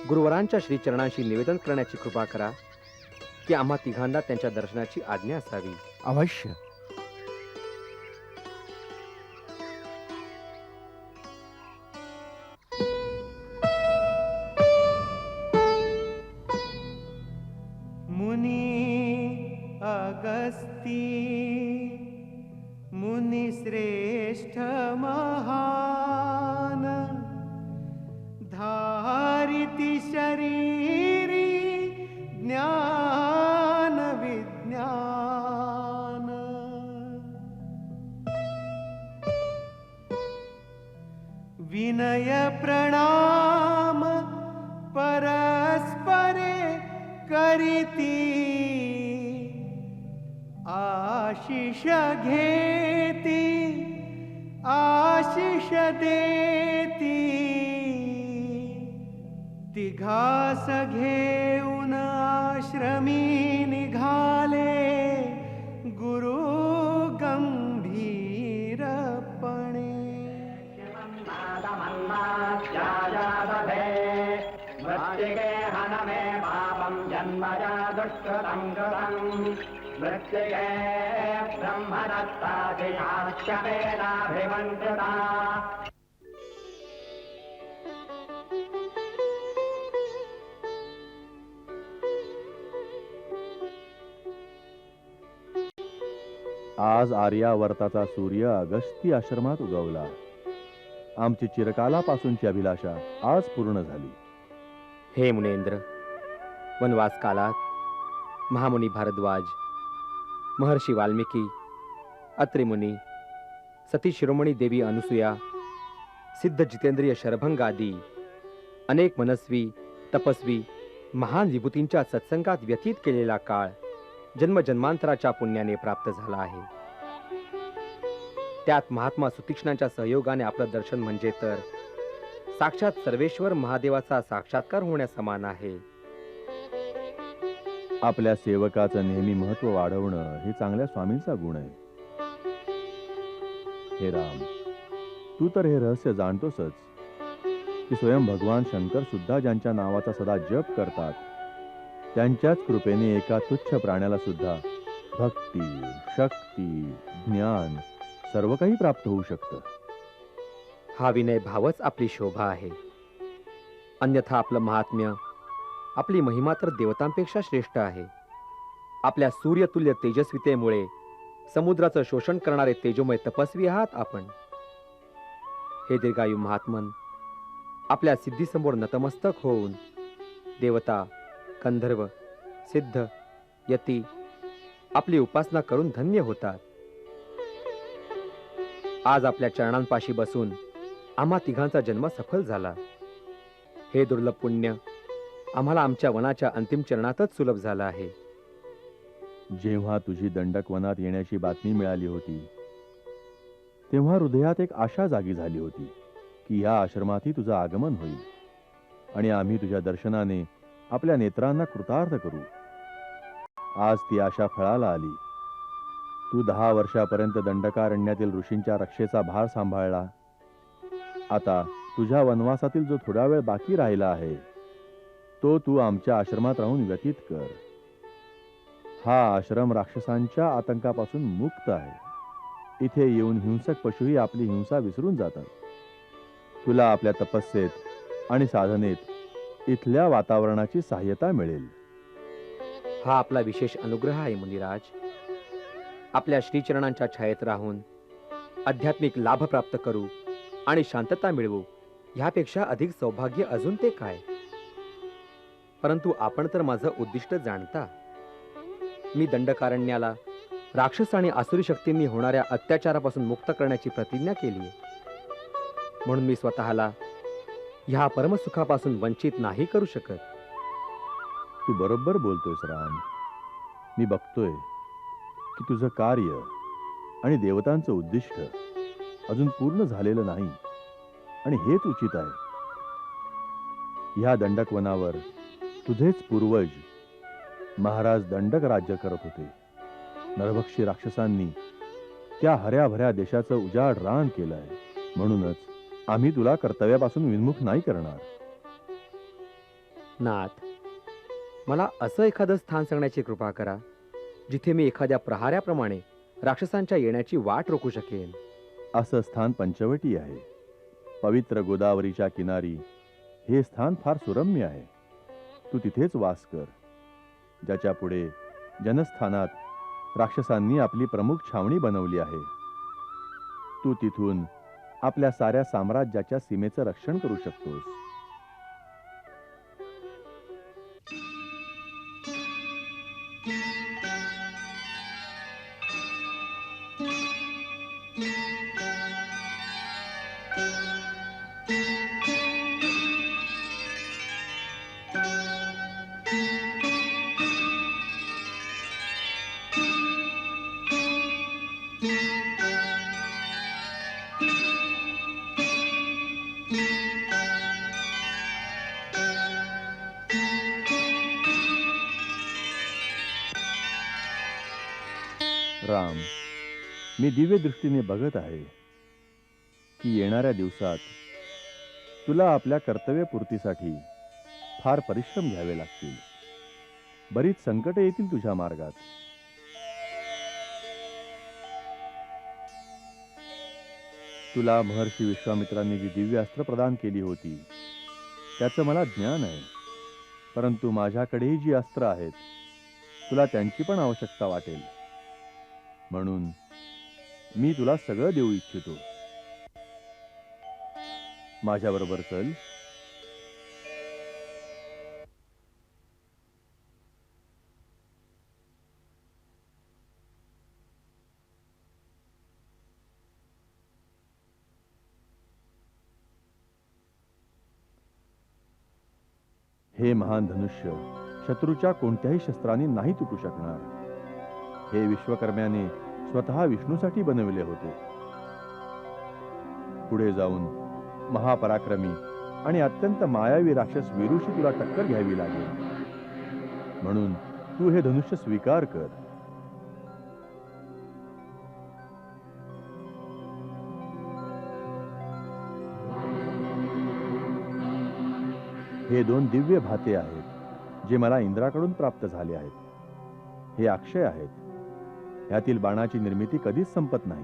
गुरुवरांच्या श्रीचरणांशी निवेदन करण्याची कृपा करा की आम्हा तिघांना त्यांच्या दर्शनाची आज्ञा असावी. अवश्य. मुनी अगस्ती मुनी श्रेष्ठ महान धारिती शरीरी ज्ञान विज्ञान विनय प्रणाम परस्परे करीती आशिष घेती आशिष देती तिघास घेऊन आश्रमी निघाले गुरु गंभीरपणे. मृत्तिके हनमे पापं जन्मजा दुष्कृतं कृतं मृत्तिके ब्रह्मदत्तादिशास्यवेदाभिमन्त्रिता. आज आर्यावर्ताचा सूर्य अगस्ती आश्रमात उगवला. आमची चिरकालापासूनची अभिलाषा आज पूर्ण झाली. हे मुनेंद्र, वनवास कालात महामुनी भारद्वाज, महर्षी वाल्मिकी, अत्रि मुनी, सती शिरोमणी देवी अनुसूया, सिद्ध जितेंद्रिय शरभंग आदी अनेक मनस्वी, तपस्वी, महान विभूतींच्या सत्संगात व्यतीत केलेला काळ जन्मजन्मांतराच्या पुण्याने प्राप्त झाला आहे. त्यात महात्मा सुतीक्ष्णांच्या सहयोगाने आपलं दर्शन म्हणजे तर साक्षात सर्वेश्वर महादेवाचा साक्षात्कार होण्यासमान आहे. आपल्या सेवकाचं नेहमी महत्व वाढवणं हे चांगल्या स्वामींचा गुण आहे. हे राम, तू तर हे रहस्य जाणतोसच की स्वयं भगवान शंकर सुद्धा ज्यांच्या नावाचा सदा जप करतात त्यांच्याच कृपेने एका तुच्छ प्राण्याला सुद्धा भक्ती, शक्ती, ज्ञान सर्व काही प्राप्त होऊ शकतं. हा विनय भावच आपली शोभा आहे. अन्यथा आपलं महात्म्य, आपली महिमा तर देवतांपेक्षा श्रेष्ठ आहे. आपल्या सूर्यतुल्य तेजस्वितेमुळे समुद्राचं शोषण करणारे तेजोमय तपस्वी आहात आपण. हे दीर्घायू महात्मन, आपल्या सिद्धीसमोर नतमस्तक होऊन देवता, गंधर्व, सिद्ध, यती आपली उपासना करून धन्य होतात. आज आपल्या चरणांपाशी बसून आम्हा तिघांचा जन्म सफल झाला. हे दुर्लभ पुण्य आम्हाला आमच्या वनाच्या अंतिम चरणातच सुलभ झालं आहे. जेव्हा तुझी दंडक वनात येण्याची बातमी मिळाली होती तेव्हा हृदयात एक आशा जागी झाली होती की या आश्रमातही तुझं आगमन होईल आणि आम्ही तुझ्या दर्शनाने आपल्या नेत्रांना कृतार्थ करू. आज ती आशा फळाला आली. तू 10 वर्षापर्यंत दंडकारण्यातील ऋषींच्या रक्षेचा भार सांभाळला. आता तुझ्या वनवासातील जो थोडा वेळ बाकी राहिला आहे तो तू आमच्या आश्रमात राहून व्यतीत कर. हा आश्रम राक्षसांच्या आतंकापासून मुक्त आहे. इथे येऊन हिंसक पशुही आपली हिंसा विसरून जातात. तुला आपल्या तपस्येत आणि साधनेत इथल्या वातावरणाची सहाय्यता मिळेल. हा आपला विशेष अनुग्रह आहे मुनिराज. आपल्या श्रीचरणांच्या छायेत राहून आध्यात्मिक लाभ प्राप्त करू आणि शांतता मिळवू, ह्यापेक्षा अधिक सौभाग्य अजून ते काय. परंतु आपण तर माझं उद्दिष्ट जाणता. मी दंडकारण्याला राक्षस आणि आसुरी शक्तींनी होणाऱ्या अत्याचारापासून मुक्त करण्याची प्रतिज्ञा केली. म्हणून मी स्वतःला ह्या परमसुखापासून वंचित नाही करू शकत. तू बरोबर बोलतोयस राम. मी बघतोय की तुझं कार्य आणि देवतांचं उद्दिष्ट अजून पूर्ण झालेलं नाही, आणि हेच उचित आहे. ह्या दंडकवनावर तुझेच पूर्वज महाराज दंडक राज्य करत होते. नरभक्षी राक्षसांनी त्या हऱ्याभऱ्या देशाचं उजाड रान केलंय. म्हणूनच आम्ही तुला कर्तव्यापासून विन्मुख नाही करणार. नाथ, मला असं एखादं स्थान सांगण्याची कृपा करा जिथे मी एखाद्या प्रहाऱ्याप्रमाणे राक्षसांच्या येण्याची वाट रोखू शकेन. असं स्थान पंचवटी आहे. पवित्र गोदावरीच्या किनारी हे स्थान फार सुरम्य आहे. तू तिथेच वास कर, ज्याच्या पुढे जनस्थानात राक्षसांनी आपली प्रमुख छावणी बनवली आहे. तू तिथून आपल्या साऱ्या साम्राज्याच्या सीमेचं रक्षण करू शकतोस. राम, मी दिव्य दृष्टीने बघत आहे की येणाऱ्या दिवसात तुला आपल्या कर्तव्यपूर्तीसाठी फार परिश्रम घ्यावे लागतील. बरीच संकटे येतील तुझ्या मार्गात. तुला महर्षी विश्वामित्रांनी जी दिव्य अस्त्र प्रदान केली होती त्याचं मला ज्ञान आहे. परंतु माझ्याकडेही जी अस्त्र आहेत तुला त्यांची पण आवश्यकता वाटेल. म्हणून मी तुला सगळं देऊ इच्छितो. माझ्याबरोबर चल. हे महान धनुष्य शत्रूच्या कोणत्याही शस्त्रांनी नाही तुटू शकणार. हे विश्वकर्म्याने स्वतः विष्णूसाठी बनविले होते. पुढे जाऊन महापराक्रमी आणि अत्यंत मायावी राक्षस वीरूशी तुला टक्कर घ्यावी लागेल. म्हणून तू हे धनुष्य स्वीकार कर. हे 2 दिव्य भाते आहेत जे मला इंद्राकडून प्राप्त झाले आहेत. हे अक्षय आहेत. ह्यातील बाणाची निर्मिती कधीच संपत नाही.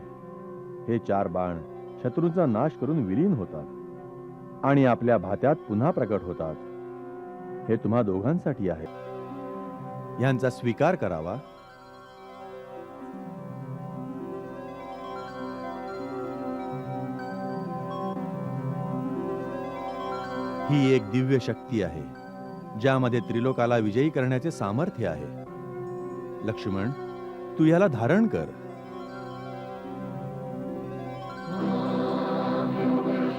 हे 4 बाण शत्रूंचा नाश करून विलीन होतात आणि आपल्या भात्यात पुन्हा प्रकट होतात. हे तुम्हा दोघांसाठी आहे. यांचा स्वीकार करावा. ही एक दिव्य शक्ती आहे ज्यामध्ये त्रिलोकाला विजयी करण्याचे सामर्थ्य आहे. लक्ष्मण, तू याला धारण कर.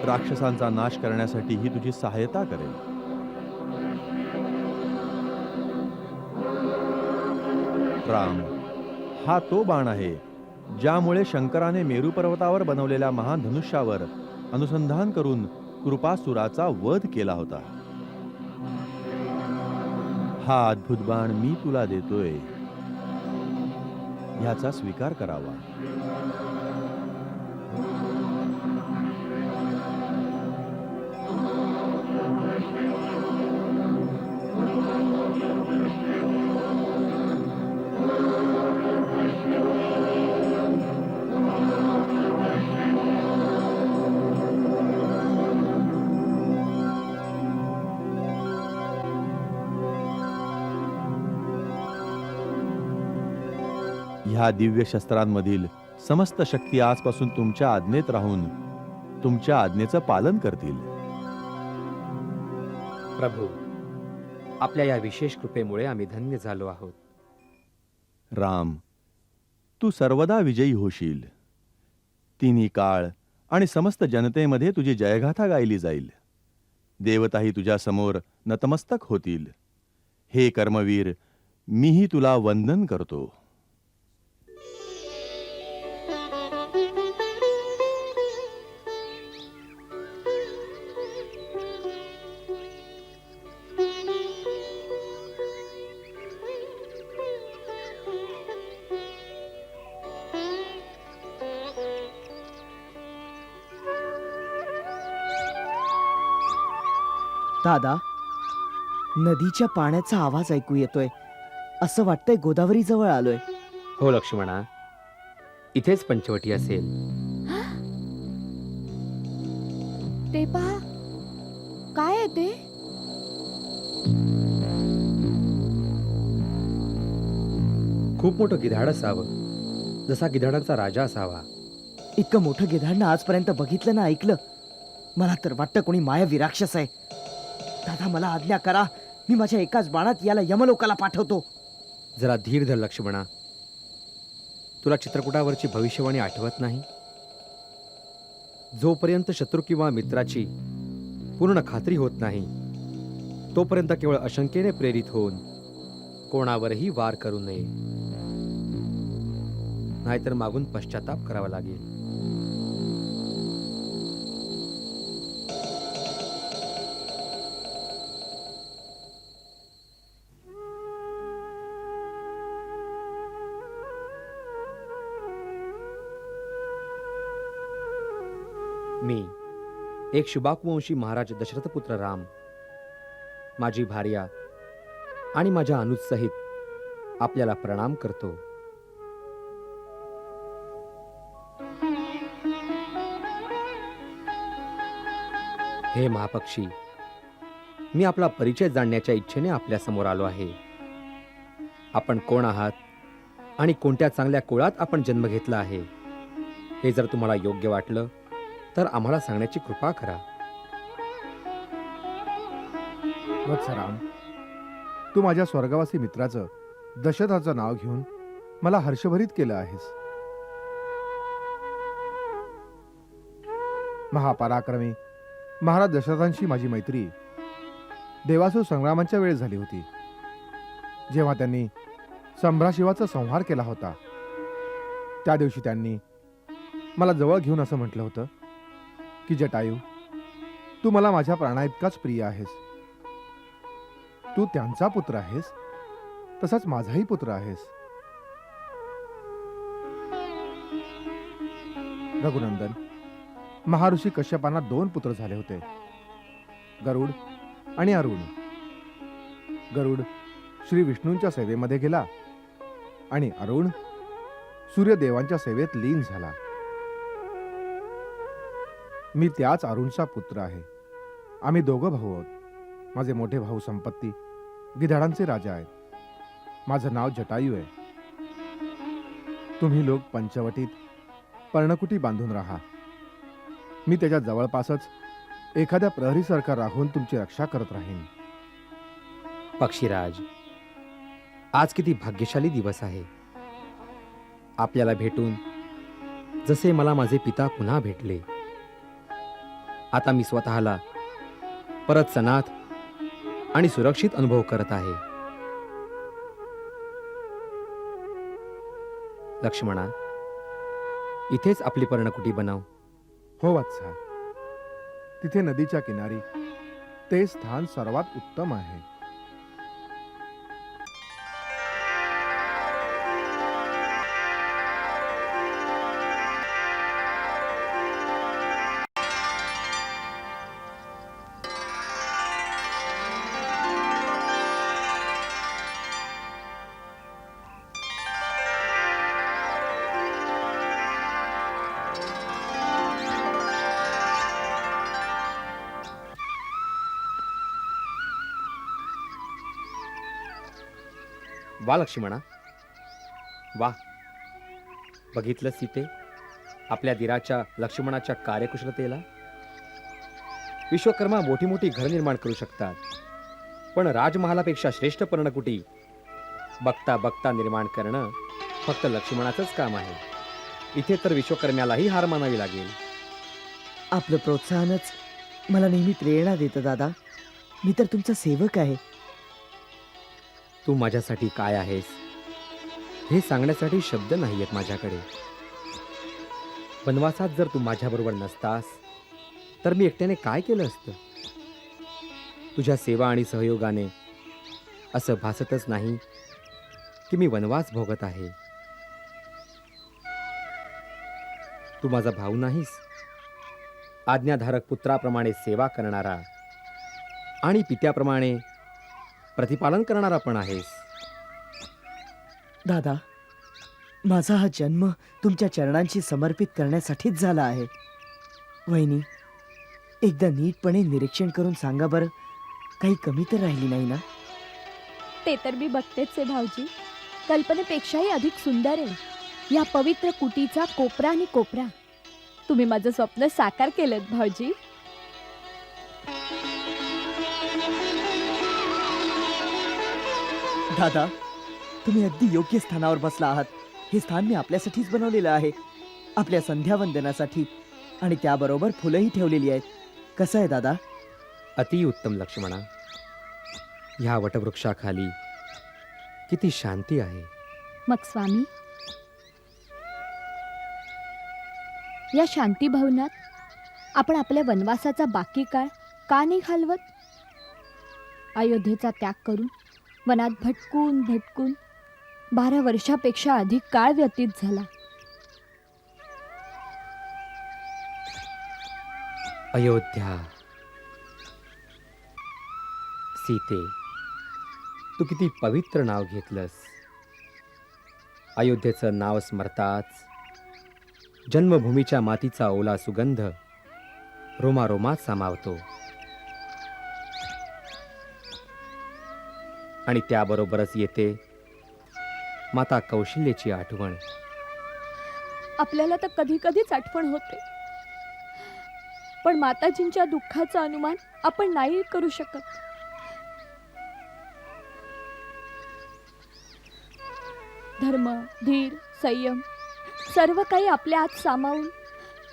राक्षसांचा नाश करण्यासाठी ही तुझी सहायता करेल. राम, हा तो बाण आहे ज्यामुळे शंकराने मेरू पर्वतावर बनवलेल्या महान धनुष्यावर अनुसंधान करून कृपासुराचा वध केला होता. हा अद्भुत बाण मी तुला देतोय. ह्याचा स्वीकार करावा. ह्या दिव्य शस्त्रांमधील समस्त शक्ती आजपासून तुमच्या आज्ञेत राहून तुमच्या आज्ञेचं पालन करतील. प्रभू, आपल्या या विशेष कृपेमुळे आम्ही धन्य झालो आहोत. राम, तू सर्वदा विजयी होशील. तिन्ही काळ आणि समस्त जनतेमध्ये तुझी जयगाथा गायली जाईल. देवताही तुझ्या समोर नतमस्तक होतील. हे कर्मवीर, मीही तुला वंदन करतो. दादा, नदीच्या पाण्याचा आवाज ऐकू येतोय. असं वाटतंय गोदावरी जवळ आलोय. हो लक्ष्मणा, इथेच पंचवटी असेल. ते पहा, काय आहे ते? खूप मोठं गिधाड असावं, जसा गिधाडांचा राजा असावा. इतकं मोठं गिधाडनं आजपर्यंत बघितलं ना ऐकलं. मला तर वाटतं कोणी मायावी राक्षस आहे. दादा, मला आज्ञा करा. मी माझ्या एकाच बाणात याला यमलोकाला पाठवतो. जरा धीर धर लक्ष्मणा. तुला चित्रकूटावरची भविष्यवाणी आठवत नाही? जोपर्यंत शत्रू किंवा मित्राची पूर्ण खात्री होत नाही, तोपर्यंत केवळ अशंकेने प्रेरित होऊन कोणावरही वार करू नये, नाहीतर मागून पश्चाताप करावा लागेल. मी एक शुभाकुवंशी महाराज दशरथपुत्र राम, माझी भार्या आणि माझ्या अनुजसहित आपल्याला प्रणाम करतो. हे महापक्षी, मी आपला परिचय जाणण्याच्या इच्छेने आपल्या समोर आलो आहे. आपण कोण आहात आणि कोणत्या चांगल्या कुळात आपण जन्म घेतला आहे, हे जर तुम्हाला योग्य वाटलं तर आम्हाला सांगण्याची कृपा करा. वत्सराम, तू माझ्या स्वर्गवासी मित्राचं दशरथाचं नाव घेऊन मला हर्षभरित केलं आहेस. महापराक्रमी महाराज दशरथांशी माझी मैत्री देवासुर संग्रामांच्या वेळेस झाली होती, जेव्हा त्यांनी संभ्राशिवाचा संहार केला होता. त्या दिवशी त्यांनी मला जवळ घेऊन असं म्हटलं होतं की जटायू, तू मला माझ्या प्राणाइतकाच प्रिय आहेस. तू त्यांचा पुत्र आहेस, तसाच माझाही पुत्र आहेस. रघुनंदन, महर्षी कश्यपांना 2 पुत्र झाले होते, गरुड आणि अरुण. गरुड श्री विष्णूंच्या सेवेमध्ये गेला आणि अरुण सूर्यदेवांच्या सेवेत लीन झाला. मी त्याच अरुणचा पुत्र आहे. आम्ही दोघं भाऊ आहोत. माझे मोठे भाऊ संपत्ती गिधाडांचे राजा आहेत. माझं नाव जटायू आहे. तुम्ही लोक पंचवटीत पर्णकुटी बांधून राहा. मी त्याच्या जवळपासच एखाद्या प्रहरीसारखा राहून तुमची रक्षा करत राहीन. पक्षीराज, आज किती भाग्यशाली दिवस आहे. आपल्याला भेटून जसे मला माझे पिता पुन्हा भेटले. आता मी स्वतःला परत सनाथ आणि सुरक्षित अनुभव करत आहे. लक्ष्मणा, इथेच आपली पर्णकुटी बनव. हो वत्सा, तिथे नदीच्या किनारी ते स्थान सर्वात उत्तम आहे. वा लक्ष्मणा, वा. बघितलं सीते, आपल्या दिराच्या लक्ष्मणाच्या कार्यकुशलतेला. विश्वकर्मा मोठी मोठी घर निर्माण करू शकतात, पण राजमहालापेक्षा श्रेष्ठ पर्णकुटी बघता बघता निर्माण करणं फक्त लक्ष्मणाचंच काम आहे. इथे तर विश्वकर्म्यालाही हार मानावी लागेल. आपलं प्रोत्साहनच मला नेहमी प्रेरणा देतं दादा. मी तर तुमचा सेवक आहे. तू माझ्यासाठी काय आहेस हे सांगण्यासाठी शब्द नाही आहेत माझ्याकडे. वनवासात जर तू माझ्याबरोबर नसतास तर मी एकट्याने काय केलं असतं. तुझ्या सेवा आणि सहयोगाने असं भासतच नाही की मी वनवास भोगत आहे. तू माझा भाऊ नाहीस, आज्ञाधारक पुत्राप्रमाणे सेवा करणारा आणि पित्याप्रमाणे प्रतिपालन करणारा पण आहेस. दादा, माझा हा जन्म तुमच्या चरणांशी समर्पित करण्यासाठीच झाला आहे. वहिनी, एकदा नीटपणे निरीक्षण करून सांगा बरं, काही कमी तर राहिली नाही ना? ते तर मी बघतेच आहे भाऊजी. कल्पनेपेक्षाही अधिक सुंदर आहे या पवित्र कुटीचा कोपरा आणि कोपरा. तुम्ही माझं स्वप्न साकार केलं भाऊजी. दादा, तुम्ही अगदी योग्य स्थानावर बसला आहात. हे स्थान मी आपल्यासाठीच बनवलेलं आहे, आपल्या संध्यावंदनासाठी, आणि त्याबरोबर फुलंही ठेवलेली आहेत. कसं आहे दादा? अतिउत्तम लक्ष्मणा. ह्या वटवृक्षाखाली किती शांती आहे. मग स्वामी, या शांती भवनात आपण आपल्या वनवासाचा बाकी काळ का नाही घालवत? अयोध्येचा त्याग करून वनात भटकून भटकून 12 वर्षापेक्षा अधिक काळ व्यतीत झाला. अयोध्या. सीते, तू किती पवित्र नाव घेतलंस. अयोध्येचं नाव स्मरताच जन्मभूमीच्या मातीचा ओला सुगंध रोमारोमात सामावतो, आणि त्याबरोबरच येते माता कौशल्याची आठवण. आपल्याला तर कधी कधीच आठवण होते, पण माताजींच्या दुःखाचा अनुमान आपण नाही करू शकत. धर्म, धीर, संयम सर्व काही आपल्या आत सामावून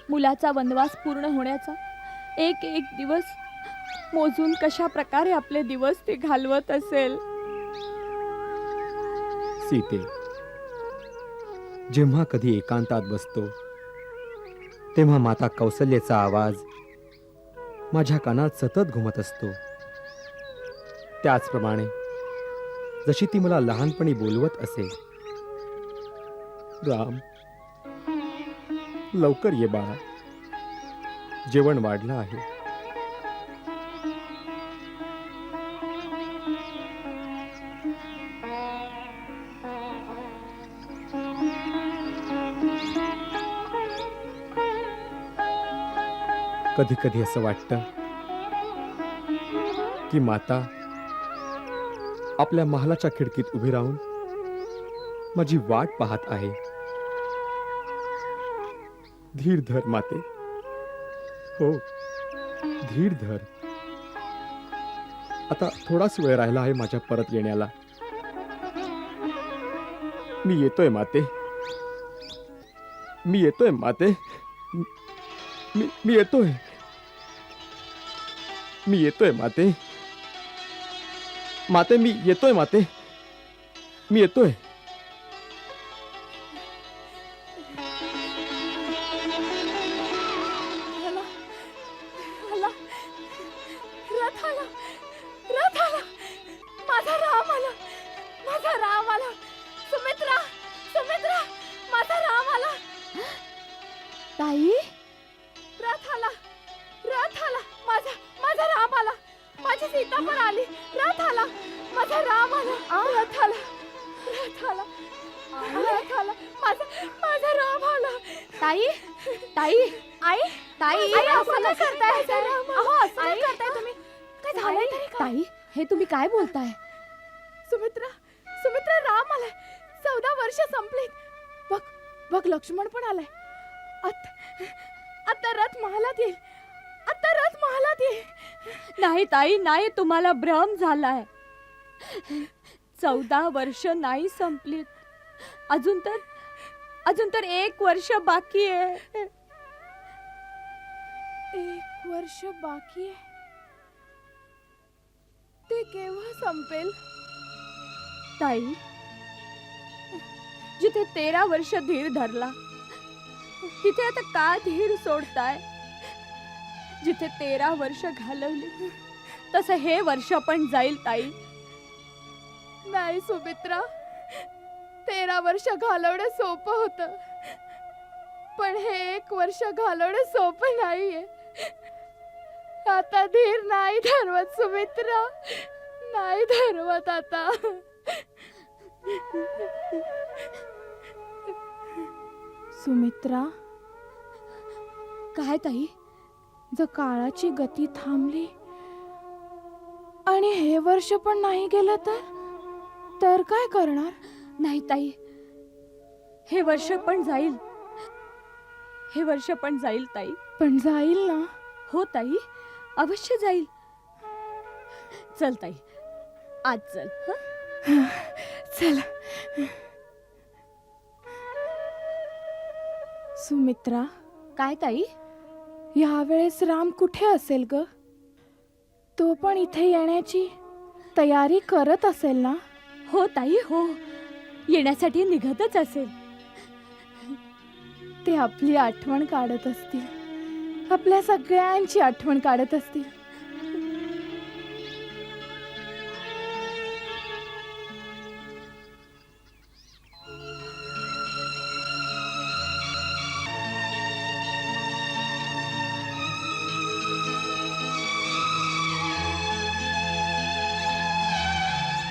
मुलाचा वनवास पूर्ण होण्याचा एक एक दिवस मोजून कशा प्रकारे आपले दिवस ते घालवत असेल. सीते, जेव्हा कधी एकांतात बसतो तेव्हा माता कौसल्याचा आवाज माझ्या कानात सतत घुमत असतो. त्याचप्रमाणे जशी ती मला लहानपणी बोलवत असे, राम, लवकर ये बाळा, जेवण वाढलं आहे. कधी कधी असं वाटतं की माता आपल्या महालाच्या खिडकीत उभी राहून माझी वाट पाहत आहे. धीर धर माते, हो धीर धर. आता थोडाच वेळ राहिला आहे माझ्या परत येण्याला. मी येतोय माते, मी येतोय माते, मी येतोय, मी येतोय माते, माते मी येतोय माते, मी येतोय. ताई, रथ आला, रथ आला, माझा माझा राम आला, माझी सीता पण आली. रथ आला, माझा राम आला, रथ आला, रथ आला, रथ आला, माझा माझा राम आला. ताई, ताई, आई, ताई, असं काय करताय? अहो, असं काय करताय तुम्ही? काय झालंय तरी? ताई, हे तुम्ही काय बोलताय? सुमित्रा, सुमित्रा, राम आलाय. 14 वर्ष संपलीत. बघ, बघ लक्ष्मण पण आलाय. आता रथ महालात येईल. आता रथ महालात येईल. नाही ताई नाही, तुम्हाला भ्रम झालाय. 14 वर्ष नाही संपलीत. अजून तर 1 वर्ष बाकी आहे. 1 वर्ष बाकी आहे. ते केव्हा संपेल? ताई, जिथे 13 वर्ष धीर धरला तिथे आता का धीर सोडताय? जिथे 13 वर्ष घालवली तसं हे वर्ष पण जाईल ताई. नाही सुमित्रा, 13 वर्ष घालवणं सोपं होतं, पण हे 1 वर्ष घालवणं सोपं नाहीये. आता धीर नाही धरवत सुमित्रा, नाही धरवत आता. सुमित्रा, काय ताई? जर काळाची गती थांबली आणि हे वर्ष पण नाही गेलं तर काय करणार? नाही ताई, हे वर्ष पण जाईल. हे वर्ष पण जाईल ताई. पण जाईल ना? हो ताई, अवश्य जाईल. चल ताई, आज चल. हं? चल. सुमित्रा, काय ताई? यावेळेस राम कुठे असेल ग? तो पण इथे येण्याची तयारी करत असेल ना? हो ताई हो, येण्यासाठी निघतच असेल. ते आपली आठवण काढत असतील, आपल्या सगळ्यांची आठवण काढत असतील.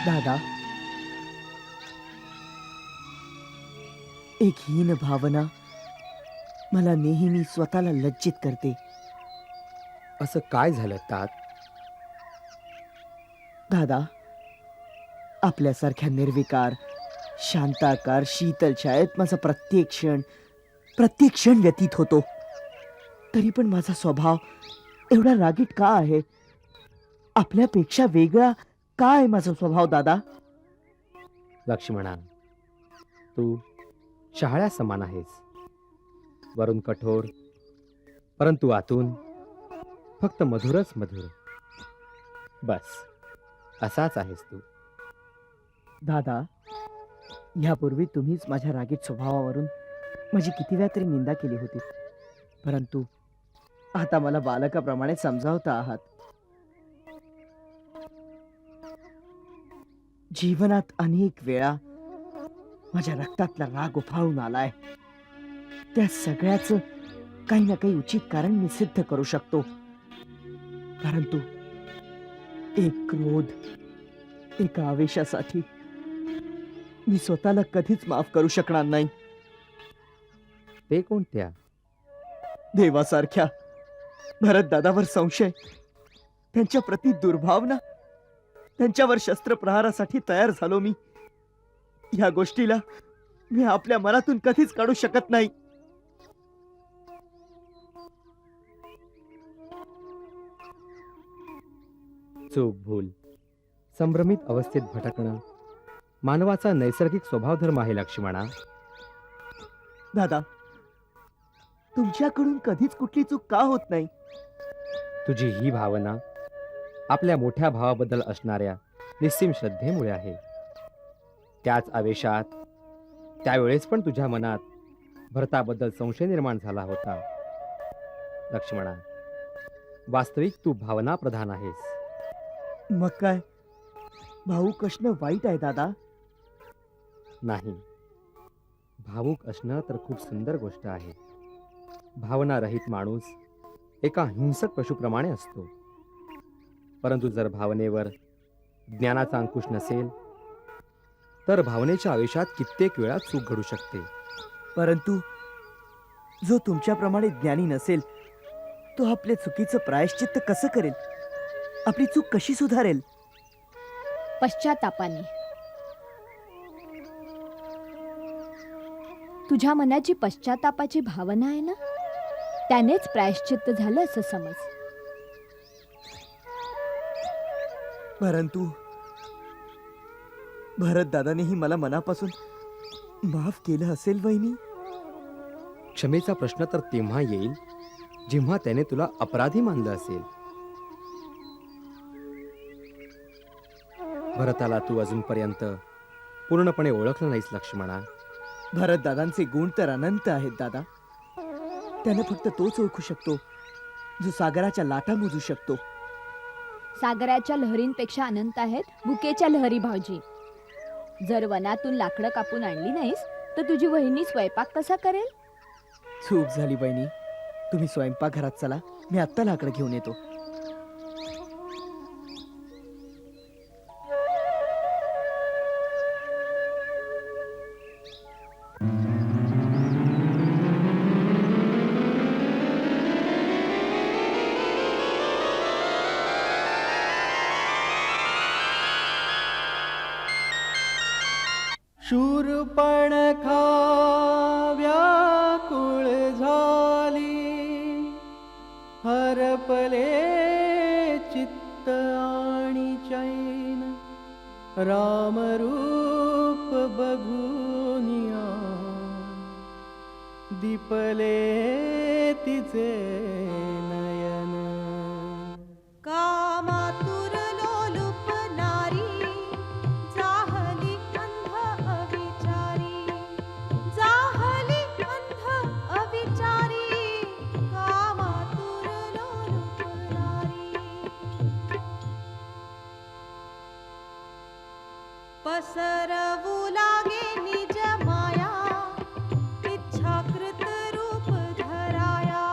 दादा, एक हीन भावना मला नेहमी स्वतःला लज्जित करते. असं काय झालं तात? दादा, आपल्यासारख्या निर्विकार, शांताकार, शीतल छायेत माझा प्रत्येक क्षण व्यतीत होतो. तरी पण माझा स्वभाव एवढा रागीट का आहे? आपल्यापेक्षा वेगळा का आहे माझा स्वभाव दादा? लक्ष्मणा, तू शहाळ्या समान आहेस. वरून कठोर, परंतु आतून फक्त मधुरच मधुर. बस असाच आहेस तू. दादा, यापूर्वी तुम्हीच माझ्या रागीट स्वभावावरून माझी किती वेळा तरी निंदा केली होती, परंतु आता मला बालकाप्रमाणे समजावता आहात. जीवनात अनेक वेळा माझ्या रक्तातला राग उफाळून आलाय. त्या सगळ्याचं काही ना काही उचित कारण मी सिद्ध करू शकतो, परंतु एक क्रोध, एका आवेशासाठी मी स्वतःला कधीच माफ करू शकणार नाही. ते कोणत्या? देवासारख्या भरत दादावर संशय, त्यांच्या प्रती दुर्भावना, त्यांच्यावर शस्त्रप्रहारासाठी तयार झालो मी. या गोष्टीला मी आपल्या मनातून कधीच काढू शकत नाही. चूक भूल, संभ्रमित अवस्थेत भटकणं मानवाचा नैसर्गिक स्वभावधर्म आहे लक्ष्मणा. दादा, तुमच्याकडून कधीच कुठली चूक का होत नाही? तुझी ही भावना आपल्या मोठ्या भावाबद्दल असणाऱ्या निस्सीम श्रद्धेमुळे आहे. त्याच आवेशात त्यावेळेस पण तुझ्या मनात भरताबद्दल संशय निर्माण झाला होता. लक्ष्मणा, वास्तविक तू भावना प्रधान आहेस. मग काय, भाऊक असणं वाईट आहे दादा? नाही, भावूक असणं तर खूप सुंदर गोष्ट आहे. भावना रहित माणूस एका हिंसक पशुप्रमाणे असतो. परंतु जर भावनेवर ज्ञानाचा अंकुश नसेल तर भावनेच्या आवेशात कित्येक वेळा चूक घडू शकते. परंतु जो तुमच्याप्रमाणे ज्ञानी नसेल तो आपल्या चुकीचं प्रायश्चित्त कसं करेल? आपली चूक कशी सुधारेल? पश्चातापाने. तुझ्या मनाची पश्चातापाची भावना आहे ना, त्यानेच प्रायश्चित्त झालं असं समज. परंतु भरत दादानेही मला मनापासून माफ केलं असेल वहिनी. क्षमेचा प्रश्न तर तेव्हा येईल जेव्हा त्याने तुला अपराधी मानलं असेल. भरताला तू अजूनपर्यंत पूर्णपणे ओळखलं नाहीस लक्ष्मणा. भरत दादांचे गुण तर अनंत आहेत दादा. त्यानं फक्त तोच ओळखू शकतो जो सागराच्या लाटा मोजू शकतो. सागराच्या लहरींपेक्षा अनंत आहेत भुकेच्या लहरी भाऊजी. जर वनातून लाकडं कापून आणली नाहीस तर तुझी वहिनी स्वयंपाक कसा करेल? चूक झाली बहिणी. तुम्ही स्वयंपाकघरात चला, मी आत्ता लाकडं घेऊन येतो. शूरपणखा व्याकुळ झाली, हरपले चित्त आणि चैन, रामरूप बघूनिया दीपले तिचे नयन. कामातुर लोलुप नारी, जाहली अंध अविचारी, जाहली अंध अविचारी, कामातुर लोलुप नारी. पसरवू लागे निज माया, इच्छाकृत रूप धराया,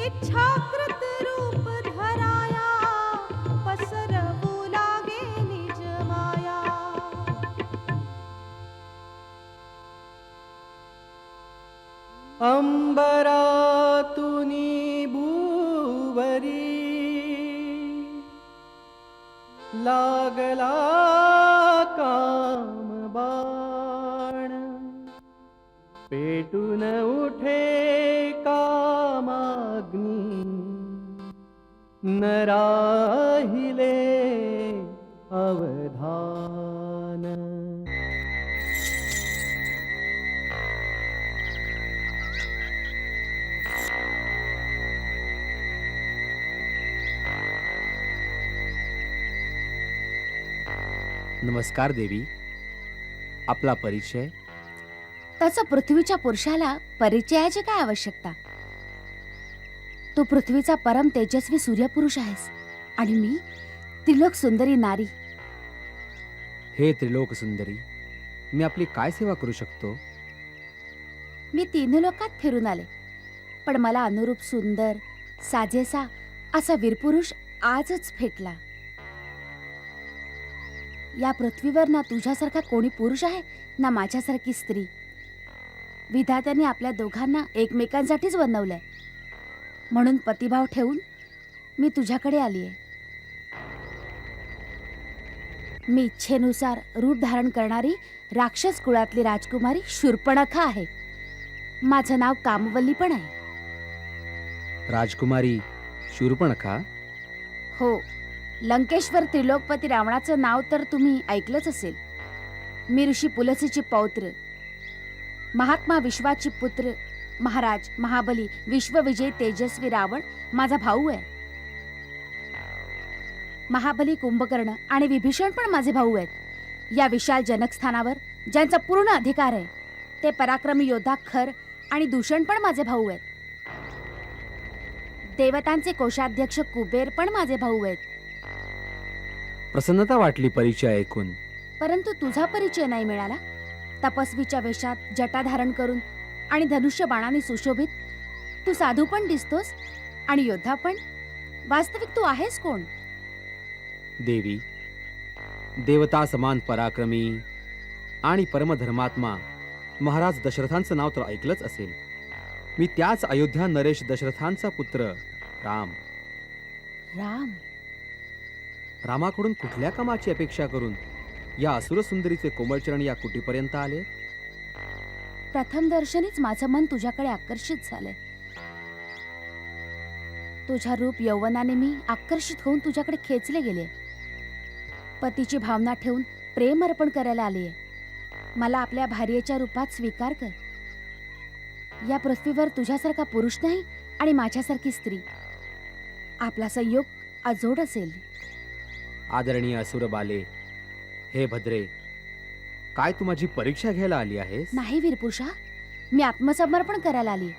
इच्छाकृत रूप धराया, पसरवू लागे निज माया. अंबरातुनी भूवरी लागला काम बाण, पेटून उठे कामाग्नी, न राहिले अवधान. नमस्कार देवी. आपला परिचय? तसं पृथ्वीच्या पुरुषाला परिचयाची काय आवश्यकता? तू पृथ्वीचा परम तेजस्वी सूर्यपुरुष आहेस आणि मी त्रिलोक सुंदरी नारी. हे त्रिलोक सुंदरी, मी आपली काय सेवा करू शकतो? मी तीन लोकात फिरून आले, पण मला अनुरूप सुंदर साजेसा असा वीरपुरुष आजच भेटला. या पृथ्वीवर ना तुझ्यासारखा कोणी पुरुष आहे ना माझ्यासारखी स्त्री. विधात्याने आपल्या दोघांना एकमेकांसाठीच बनवलंय, म्हणून पतिभाव ठेवून मी तुझ्याकडे आलीये. मी इच्छेनुसार रूप धारण करणारी राक्षस कुळातली राजकुमारी शूर्पणखा आहे. माझं नाव कामवल्ली पण आहे. राजकुमारी शूर्पणखा? हो, लंकेश्वर त्रिलोकपती रावणाचं नाव तर तुम्ही ऐकलंच असेल. मी ऋषी पुलसीची पौत्र, महात्मा विश्वाची पुत्र, महाराज महाबली विश्वविजयी तेजस्वी रावण माझा भाऊ आहे. महाबली कुंभकर्ण आणि विभीषण पण माझे भाऊ आहेत. या विशाल जनकस्थानावर ज्यांचा पूर्ण अधिकार आहे ते पराक्रमी योद्धा खर आणि दूषण पण माझे भाऊ आहेत. देवतांचे कोषाध्यक्ष कुबेर पण माझे भाऊ आहेत. प्रसन्नता वाटली परिचय ऐकून. परंतु तुझा परिचय नाही मिळाला. तपस्वीच्या वेशात जटा धारण करून आणि धनुष्य बाणाने सुशोभित तू साधू पण दिसतोस आणि योद्धा पण. वास्तविक तू आहेस कोण? देवी, देवता समान पराक्रमी आणि परमधर्मात्मा महाराज दशरथांचं नाव तर ऐकलंच असेल. मी त्याच अयोध्या नरेश दशरथांचा पुत्र राम. राम? रामाकडून कुठल्या कामाची अपेक्षा करून या असुर सुंदरीचे कोमलचरण या कुटीपर्यंत आले? प्रथम दर्शनीच माझं मन तुझ्याकडे आकर्षित झालंय. तुझ्या रूप यौवनाने मी आकर्षित होऊन तुझ्याकडे खेचले गेले. पतीची भावना ठेवून प्रेम अर्पण करायला आलीये. मला आपल्या भार्येच्या रूपात स्वीकार कर. या पृथ्वीवर तुझ्यासारखा पुरुष नाही आणि माझ्यासारखी स्त्री. आपला संयोग अजोड असेल. आदरणीय असुरबाले, हे भद्रे, काय तू माझी परीक्षा घ्यायला आली आहेस? नाही वीरपुरुषा, मी आत्मसमर्पण करायला आली.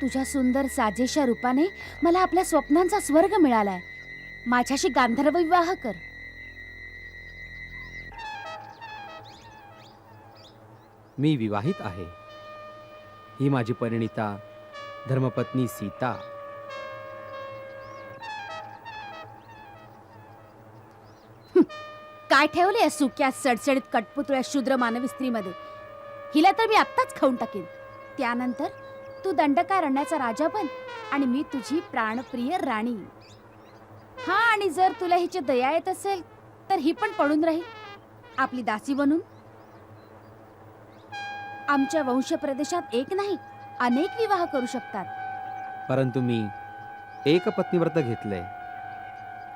तुझ्या सुंदर साजेशा रूपाने मला आपल्या स्वप्नांचा स्वर्ग मिळालाय. माझ्याशी गांधर्व विवाह कर. मी विवाहित आहे. ही माझी परिणिता धर्मपत्नी सीता. काय ठेवले या सुक्या सडसडीत कटपुतळ्या शूद्र मानवी स्त्रीमध्ये? हिला तर मी आत्ताच खाऊन टाकेन. त्यानंतर तू दंडकारण्याचा राजा बन आणि मी तुझी प्राणप्रिय राणी. हा, आणि जर तुला हिची दया येत असेल तर ही पण पडून राहील आपली दासी बनून. आमच्या वंश प्रदेशात एक नाही अनेक विवाह करू शकतात. परंतु मी एक पत्नीव्रत घेतलंय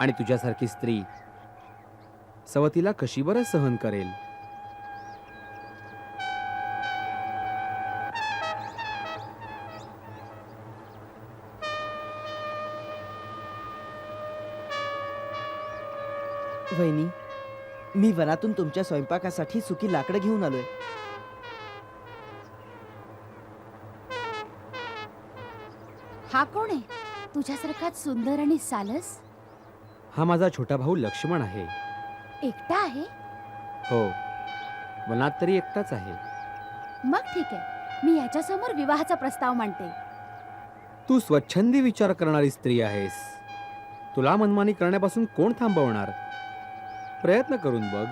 आणि तुझ्यासारखी स्त्री सवतीला कशी बरं सहन करेल? वहिनी, मी वनातून तुमच्या स्वयंपाकासाठी सुकी लाकडं घेऊन आलोय. हा कोण आहे तुझ्यासारखाच सुंदर आणि सालस? हा माझा छोटा भाऊ लक्ष्मण आहे. एकटा आहे? हो, वनात तरी एकटाच आहे. मग ठीक आहे, मी याच्यासमोर विवाहाचा प्रस्ताव मांडते. तू स्वच्छंदी विचार करणारी स्त्री आहेस. तुला मनमानी करण्यापासून कोण थांबवणार? प्रयत्न करून बघ.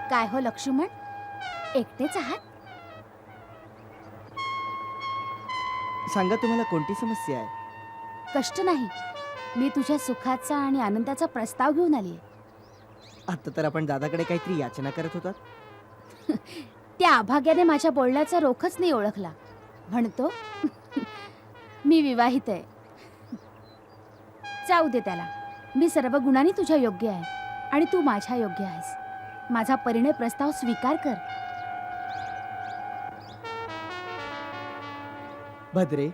काय हो लक्ष्मण, एकटेच आहात? सांगा, तुम्हाला कोणती समस्या आहे? कष्ट नाही, मी तुझ्या सुखाचा आणि आनंदाचा प्रस्ताव घेऊन आली. आता तर आपण दादाकडे काहीतरी याचना करत होतात. त्या अभाग्याने माझ्या बोलण्याचा रोखच नाही ओळखला. म्हणतो मी विवाहित आहे. जाऊ दे त्याला. मी सर्व गुणांनी तुझ्या योग्य आहे आणि तू माझ्या योग्य आहेस. माझा परिणय प्रस्ताव स्वीकार कर. भद्रे,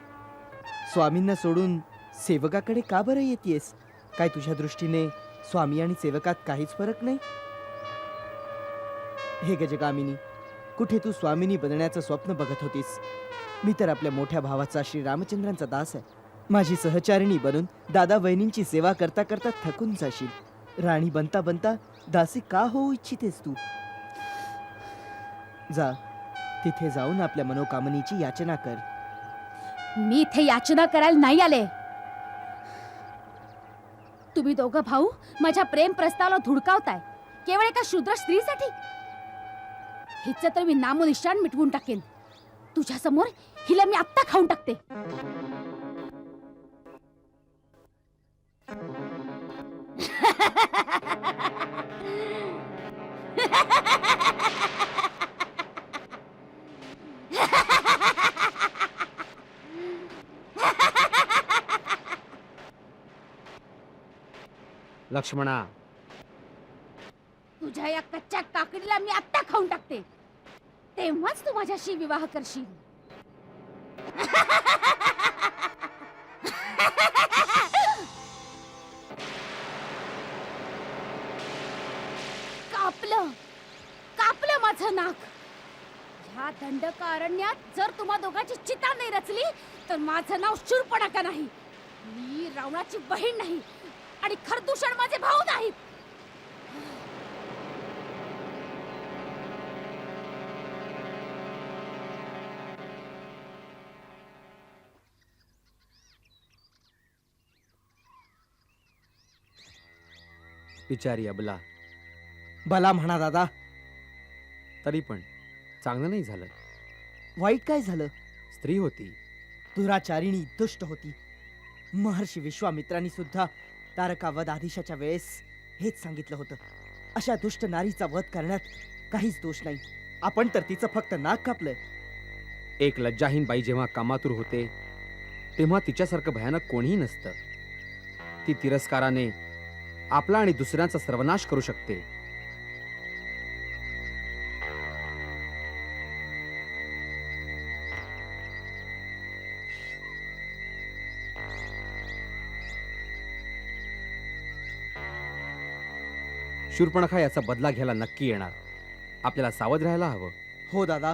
स्वामींना सोडून सेवकाकडे का बरं येतेस? काय तुझ्या दृष्टीने स्वामी आणि सेवकात काहीच फरक नाही? हे गजगामिनी, कुठे तू स्वामिनी बनण्याचं स्वप्न बघत होतीस? मी तर आपल्या मोठ्या भावाचा श्री रामचंद्रांचा दास आहे. माझी सहचारिणी बनून दादा वहिनींची सेवा करता करता थकून जाशील. राणी बनता बनता दासी का होऊ इच्छितेस तू? जा, तिथे जाऊन आपल्या मनोकामनीची याचना कर. मी इथे याचना करायला नाही आले. तुम्ही दोघं भाऊ माझ्या प्रेम प्रस्तावाला धुडकावताय केवळ एका शूद्र स्त्रीसाठी. हिचं तर मी नामोनिशाण मिटवून टाकेन. तुझ्या समोर हिला मी आत्ता खाऊन टाकते. लक्ष्मणा, तुझ्या या कच्च्या काकडीला मी आत्ता खाऊन टाकते. तेव्हाच तू माझ्याशी विवाह करशील. कापलं कापलं माझं नाक. ह्या दंडकारण्यात जर तुम्हा दोघांची चिता नाही रचली तर माझं नाव शूर्पणखा नाही. मी रावणाची बहीण नाही आणि खरदूषण माझे भाऊ नाहीत. बिचारी अबला. भला म्हणा दादा. तरी पण चांगलं नाही झालं. वाईट काय झालं? स्त्री होती. दुराचारिणी दुष्ट होती. महर्षी विश्वामित्रांनी सुद्धा तारकावध आदेशाच्या वेळेस हेच सांगितलं होतं. अशा दुष्ट नारीचा वध करण्यात काहीच दोष नाही. आपण तर तिचं फक्त नाक कापलंय. एक लज्जाहीन बाई जेव्हा कामातूर होते तेव्हा तिच्यासारखं भयानक कोणीही नसतं. ती तिरस्काराने आपला आणि दुसऱ्यांचा सर्वनाश करू शकते. शूर्पणखा याचा बदला घ्यायला नक्की येणार. आपल्याला सावध राहायला हवं. हो दादा,